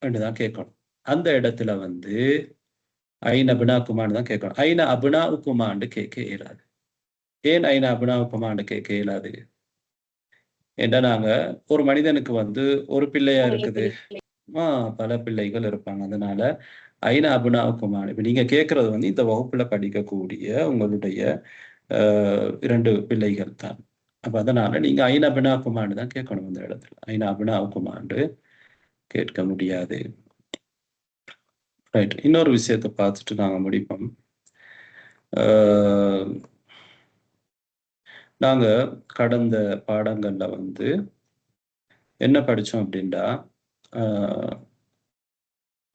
Speaker 1: தான் கேட்கணும். அந்த இடத்துல ஐன அபுனா குமான்னு தான் கேட்கணும். ஐன அபுனா குமாண்டு கேட்க இயலாது. ஏன் ஐன அபுனா குமாண்டு கேட்க இயலாது? ஏன்னா நாங்க ஒரு மனிதனுக்கு வந்து ஒரு பிள்ளையா இருக்குது, பல பிள்ளைகள் இருப்பாங்க. அதனால ஐன அபுனாவுக்குமான இப்ப நீங்க கேட்கறது வந்து இந்த வகுப்புல படிக்கக்கூடிய உங்களுடைய 2 பிள்ளைகள் தான். அப்ப அதனால நீங்க ஐன அபுனாவுக்குமான்னு தான் கேட்கணும் இந்த இடத்துல. ஐன அபுனாவுக்குமான்னு கேட்க முடியாது. ரைட். இன்னொரு விஷயத்தை பார்த்துட்டு நாங்க முடிப்போம். நாங்க கடந்த பாடங்கள்ல வந்து என்ன படிச்சோம் அப்படின்னா,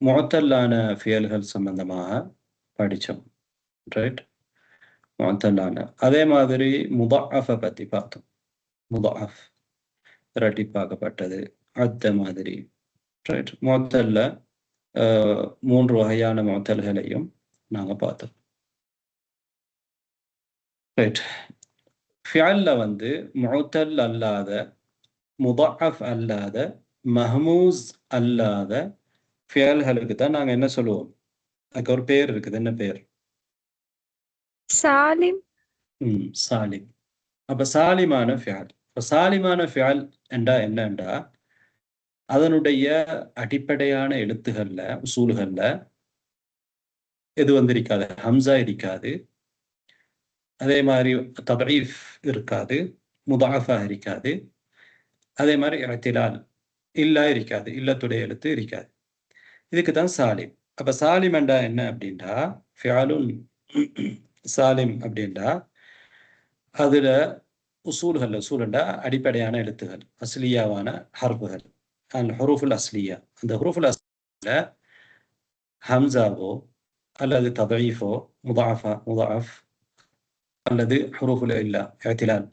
Speaker 1: முஅத்தல்லான ஃபியல்கள் சம்பந்தமாக படிச்சோம். ரைட். முஅத்தல்லான அதே மாதிரி முதஅஃப பத்தி பார்த்தோம். முதஅஃப் இரட்டிப்பாக்கப்பட்டது அந்த மாதிரி. ரைட். முஅத்தல்ல 3 வகையான முஅத்தல்களையும் நாங்க பார்த்தோம். ரைட். ஃபியல்ல வந்து முஅத்தல் அல்லாத, முதஅஃப் அல்லாத, மஹ்மூஸ் அல்லாத ஃபியல்களுக்கு தான் நாங்க என்ன சொல்லுவோம்? அதுக்கு ஒரு பேர் இருக்குது. என்ன பேர்?
Speaker 2: சாலிம்.
Speaker 1: சாலிம். அப்ப சாலிமான ஃபியல். இப்ப சாலிமான ஃபியல் என்றா என்னண்டா, அதனுடைய அடிப்படையான எழுத்துகள்ல, உசூல்கள்ல எது வந்திருக்காது? ஹம்சா இருக்காது. அதே மாதிரி ததஈஃப் இருக்காது, முதாஃபா இருக்காது. அதே மாதிரி இஅ்திலால் இல்லா இருக்காது, இல்லத்துடைய எழுத்து இருக்காது. இதுக்கு தான் சாலிம். அப்ப சாலிம் என்றா என்ன அப்படின்னா, ஃபியலுன் சாலிம் அப்படின்னா அதுல உசூல்ண்டா அடிப்படையான எழுத்துகள், அஸ்லியாவான ஹர்ஃபுகள், அல் ஹுரூஃபுல் அஸ்லியா. அந்த ஹுரூஃபுல் அஸ்லியால ஹம்சாவோ அல்லது ததஈஃபோ, முதாஃப் அல்லது ஹுரூஃபுல் இல்லா, இஅ்திலால்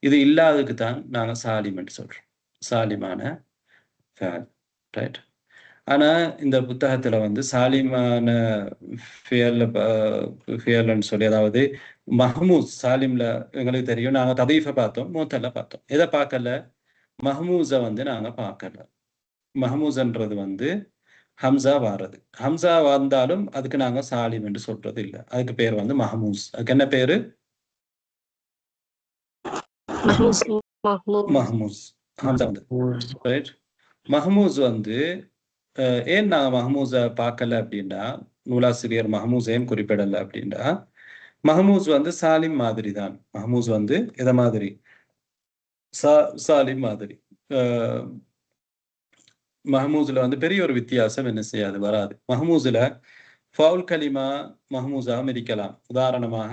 Speaker 1: இது இல்லாததுக்கு தான் நாங்க சாலிம் என்று சொல்றோம். சாலிமான ஃபியல். ரைட். ஆனா இந்த புத்தகத்துல வந்து சாலிமான ஃபியல்னு சொல்லி, அதாவது மஹ்மூஸ் சாலிம்ல எங்களுக்கு தெரியும். நாங்க ததீஃபை பார்த்தோம், முஅத்தல்ல பார்த்தோம். எதை பார்க்கல? மஹ்மூஸை வந்து நாங்க பார்க்கல. மஹ்மூஸ்ன்றது வந்து ஹம்சா வாரது. ஹம்சா வந்தாலும் அதுக்கு நாங்க சாலிம் என்று சொல்றது இல்லை. அதுக்கு பேர் வந்து மஹ்மூஸ். அதுக்கு என்ன பேரு? மஹ்மூஸ். ஹம்சா வந்து ரைட். மஹ்மூஸ் வந்து ஏன் நான் மஹ்மூஸை பார்க்கல அப்படின்னா, நூலாசிரியர் மஹ்மூஸ் ஏன் குறிப்பிடலை அப்படின்னா, மஹ்மூஸ் வந்து சாலிம் மாதிரி தான். மஹ்மூஸ் வந்து எதை மாதிரி? சாலிம் மாதிரி. மஹ்மூஸ்ல வந்து பெரிய ஒரு வித்தியாசம் என்ன செய்யாது, வராது. மஹ்மூஸ்ல ஃபவுல் கலிமா மஹ்மூஸாகவும் இருக்கலாம். உதாரணமாக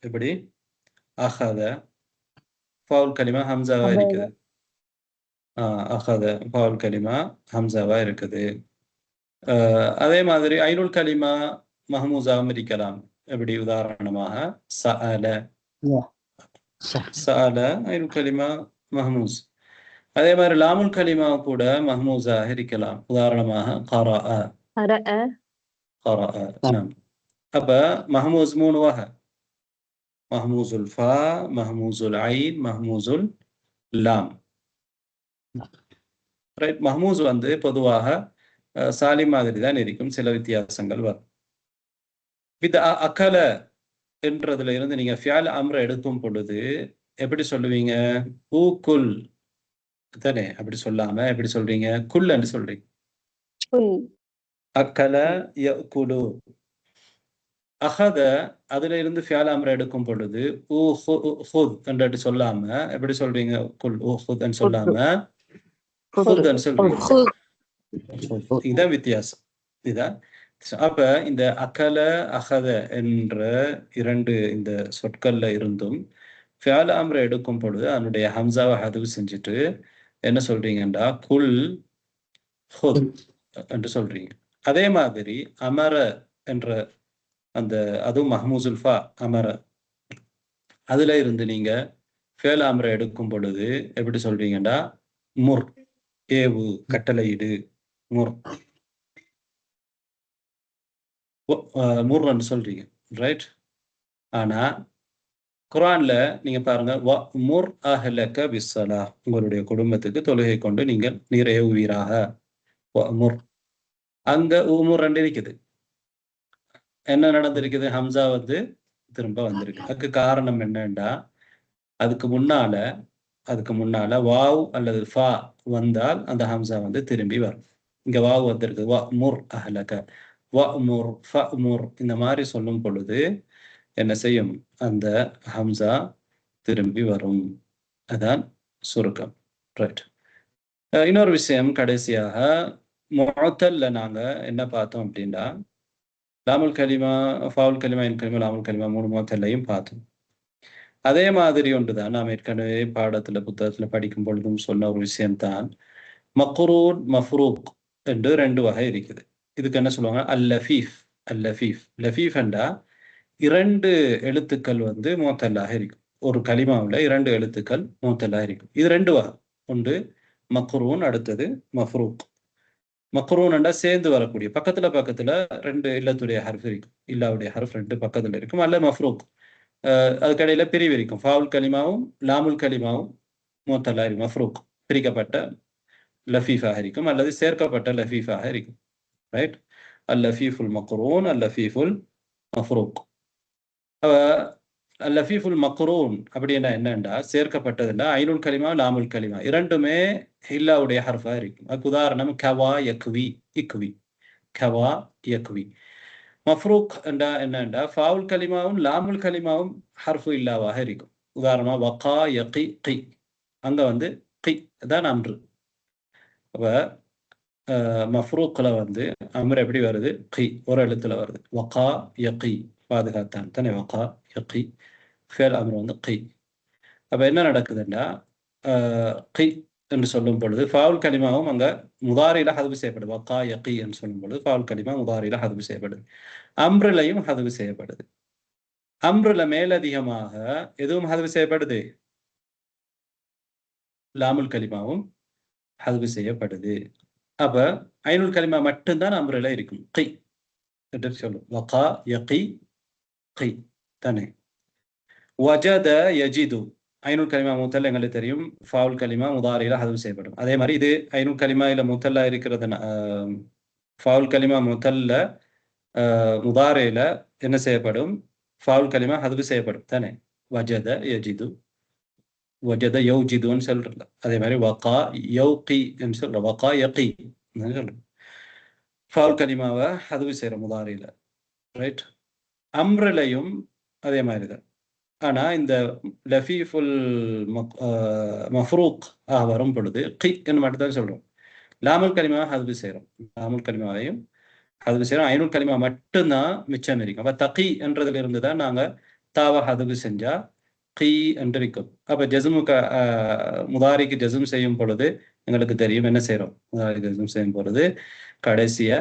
Speaker 1: எப்படி? அஹத ஃபவுல் கலிமா ஹம்சாவா இருக்குது. அஹத ஃபவுல் கலிமா ஹம்சாவா இருக்குது. அதே மாதிரி ஐனுல் கலிமா மஹ்மூஸாவும் இருக்கலாம். எப்படி? உதாரணமாக சஅல. சஅல ஐனுல் கலிமா மஹ்மூஸ். அதே மாதிரி லாமுல் கலிமா கூட மஹ்மூஸாக இருக்கலாம். உதாரணமாக கரஅ. அப்ப மஹ்மூஸ் 3 வகை. மஹ்மூஸுல் ஃபா, மஹ்மூஸுல் ஐன், மஹ்மூஸுல் லாம். ரைட். மஹ்மூஸ் வந்து பொதுவாக சாலிம் மாதிரி தான் இருக்கும். சில வித்தியாசங்கள் வரும். இந்த அகல என்றதுல இருந்து நீங்க ஃபியல் அம்ர எடுக்கும் பொழுது எப்படி சொல்லுவீங்க? ஊக்குல் தானே? அப்படி சொல்லாம எப்படி சொல்றீங்க? குல்ன்னு சொல்றீங்க. அக்கல யகுலு. அஹத அதுல இருந்து ஃபியல் அம்ர எடுக்கும் பொழுது ஹுத் என்று சொல்லாம எப்படி சொல்றீங்க? குல் ஹுத்ன்னு சொல்லாம ஹுத்ன்னு சொல்றீங்க. இதான் வித்தியாசம். இதான். அப்ப இந்த அகல அஹத என்ற 2 இந்த சொற்கள்ல இருந்தும் ஃபியல் அம்ர எடுக்கும் பொழுது அதனுடைய ஹம்சாவை ஹதுவு செஞ்சுட்டு என்ன சொல்றீங்கன்னா குல் ஹுத் என்று சொல்றீங்க. அதே மாதிரி அமர என்ற அந்த அதுவும் மஹ்மூஸுல் ஃபா அமர, அதுல இருந்து நீங்க ஃபியல் அம்ர எடுக்கும் பொழுது எப்படி சொல்றீங்கன்னா முர், ஏவு, கட்டளையிடு, முர் முர்ன்னு சொல்றீங்க. ரைட். ஆனா குர்ஆன்ல நீங்க பாருங்க, முர் அஹ்லக பிஸ்ஸலா, உங்களுடைய குடும்பத்துக்கு தொழுகை கொண்டு நீங்கள் நீர் ஏவுவீராக. முர் அங்க உமுர் ரெண்டு இருக்குது. என்ன நடந்திருக்குது? ஹம்சா வந்து திரும்ப வந்திருக்கு. அதுக்கு காரணம் என்னன்னா, அதுக்கு முன்னால அதுக்கு முன்னால வாவ் அல்லது ஃபா வந்தால் அந்த ஹம்சா வந்து திரும்பி வரும். இங்க வாவ் வந்திருக்கு, வ முர் அஹ்லக, வ முர் ஃப முர், இந்த மாதிரி சொல்லும் பொழுது என்ன செய்யும், அந்த ஹம்சா திரும்பி வரும். அதான் சுருக்கம். ரைட். இன்னொரு விஷயம் கடைசியாக, முஅத்தல்ல நாங்க என்ன பார்த்தோம் அப்படின்னா, லாமுல் கலிமா, ஃபாவுல் கலிமா, இன் கலிமா, லாமுல் கலிமா 3 முஅத்தல்லையும் பார்த்தோம். அதே மாதிரி ஒன்றுதான் நாம் ஏற்கனவே பாடத்துல புத்தகத்துல படிக்கும் பொழுதும் சொன்ன ஒரு விஷயம்தான், மக்ரூன் மஃப்ரூக் என்று 2 வகை இருக்குது. இதுக்கு என்ன சொல்லுவாங்க, அல்லஃபீஃப். அல்லஃபீஃப், லஃபீஃப் என்றா 2 எழுத்துக்கள் வந்து முஅத்தல்லாக இருக்கும். ஒரு கலிமாவில் 2 எழுத்துக்கள் முஅத்தல்லாக இருக்கும். இது 2 வகை. ஒன்று மக்ரூன், அடுத்தது மஃப்ரூக். மக்ரூன் என்றா சேர்ந்து வரக்கூடிய, பக்கத்துல 2 இல்லத்துடைய ஹர்ஃப் இருக்கும், இல்லாவுடைய ஹர்ஃப் 2 பக்கத்துல இருக்கும். அல்ல மஃப்ரூக், அதுக்கடையில பிரிவு இருக்கும். ஃபாவுல் கலிமாவும் லாமுல் கலிமாவும் முஅத்தல்லா இருக்கும். மஃப்ரூக் பிரிக்கப்பட்ட லஃபீஃபாக இருக்கும், அல்லது சேர்க்கப்பட்ட லஃபீஃபாக இருக்கும். ரைட். அல்லஃபீஃபுல் மக்ரூன், அல்லஃபீஃபுல் மஃப்ரூக். அல்லஃபீஃபுல் மக்ரூன் அப்படின்னா என்னண்டா, சேர்க்கப்பட்டதுன்னா ஐனுல் கலிமா லாமுல் கலிமா இரண்டுமே ஹில்லாவுடைய ஹர்ஃபா இருக்கும். அதுக்கு உதாரணம் கவா யக்வி, இக்வி, கவா யக்வி. மஃப்ரூக் என்றா என்னண்டா, ஃபாவுல் கலிமாவும் லாமுல் கலிமாவும் ஹர்ஃபு இல்லாவாக இருக்கும். உதாரணமா வகா யகி கி, அங்க வந்து கி தான் அம்ரு. அப்ப மஃப்ரூக்ல வந்து அம்ரு எப்படி வருது, கி ஒரு எழுத்துல வருது. வகா யகி, பாதுகாத்தான் தானே, வகா யகி, ஃபேல் அம்ரு வந்து கி. அப்ப என்ன நடக்குதுன்னா, கி என்று சொல்லும் பொழுது ஃபாவுல் கலிமாவும் அங்க முதாரில ஹதுவு செய்யப்படுது. வகா யகி என்று சொல்லும் பொழுது ஃபாவுல் கலிமா முதாரில ஹதுவு செய்யப்படுது. அம்ருலையும் ஹதுவு செய்யப்படுது. அம்ருல மேலதிகமாக எதுவும் ஹதுவு செய்யப்படுது, லாமுல் கலிமாவும் ஹதுவு செய்யப்படுது. அப்ப ஐனுல் கலிமா மட்டும்தான் அம்ருல இருக்கும். கி என்று சொல்லும். வகா யகி கி தானே. வஜத யஜிது, ஐனுல் கலிமா முத்தல்ல எங்களுக்கு தெரியும், ஃபாவுல் கலிமா முதாரில ஹதுவு செய்யப்படும். அதே மாதிரி இது ஐனுல் கலிமா இல்ல முத்தல்லா இருக்கிறது, ஃபாவுல் கலிமா முத்தல்ல முதாரில என்ன செய்யப்படும், ஃபாவுல் கலிமா ஹதுவு செய்யப்படும் தானே. வஜத யஜிது, வஜத யௌஜிதுன்னு சொல்றல. அதே மாதிரி வகா யௌகி என்று சொல்ற, வகா யகி சொல்ற, ஃபாவுல் கலிமாவை ஹதுவு செய்யற முதாரில. ரைட். அம்ருலையும் அதே மாதிரிதான். ஆனா இந்த லஃபீஃபுல் மஃப்ரூக் வரும் பொழுது கி என்று மட்டும்தான் சொல்றோம். லாமுல் கலிமாவை ஹதுவு செய்யறோம். லாமுல் கலிமாவையும் ஹதுவு செய்யறோம். ஐனுல் கலிமா மட்டும்தான் மிச்சம் இருக்கும். அப்ப தகி என்றதுல இருந்து தான் நாங்க தாவ ஹதுவு செஞ்சா கி என்று இருக்கும். அப்ப ஜஸ்முக்கு முதாரிக்கு ஜஸ்ம் செய்யும் பொழுது எங்களுக்கு தெரியும் என்ன செய்யறோம், முதாரி ஜஸ்ம் செய்யும் பொழுது கடைசிய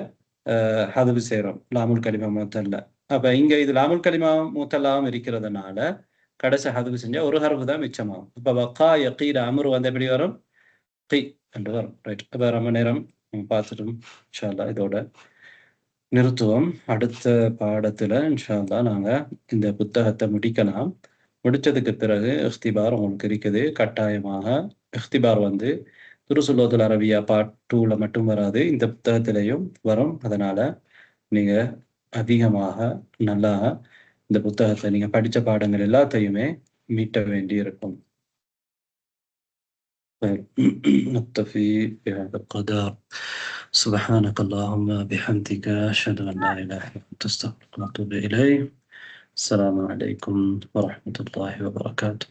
Speaker 1: ஹதுவு செய்யறோம், லாமுல் கலிமா முத்தல்ல. அப்ப இங்க இது லாமுல் கலிமா முத்தல்லாவும் இருக்கிறதுனால கடைசி ஹதுவு செஞ்சா ஒரு ஹர்ஃபு தான் மிச்சமாகும். இப்ப வகா யகீல அம்ரு வந்து எப்படி வரும், கி என்று வரும். ரைட். அப்ப ரொம்ப நேரம் பார்த்துட்டோம். இன்ஷா அல்லாஹ் இதோட நிறுத்துவோம். அடுத்த பாடத்துல இன்ஷா அல்லாஹ் நாங்க இந்த புத்தகத்தை முடிக்கலாம். முடிச்சதுக்கு பிறகு இஃப்திபார் உங்களுக்கு இருக்குது. கட்டாயமாக இஃப்திபார் வந்து துருசுல் லுகத்துல் அரபியா பார்ட் 2ல மட்டும் வராது, இந்த புத்தகத்திலையும் வரும். அதனால நீங்க அதிகமாக நல்லா இந்த புத்தகத்தை நீங்க படிச்ச பாடங்கள் எல்லாத்தையுமே மீட்ட வேண்டி இருக்கும். نكتفي بهذا القدر. سبحانك اللهم بحمدك أشهد أن لا إله إلا أنت أستغفرك وأتوب إليك. السلام عليكم ورحمة الله وبركاته.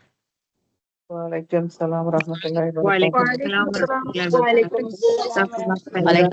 Speaker 2: وعليكم السلام ورحمة الله وبركاته.
Speaker 3: وعليكم السلام ورحمة الله وبركاته.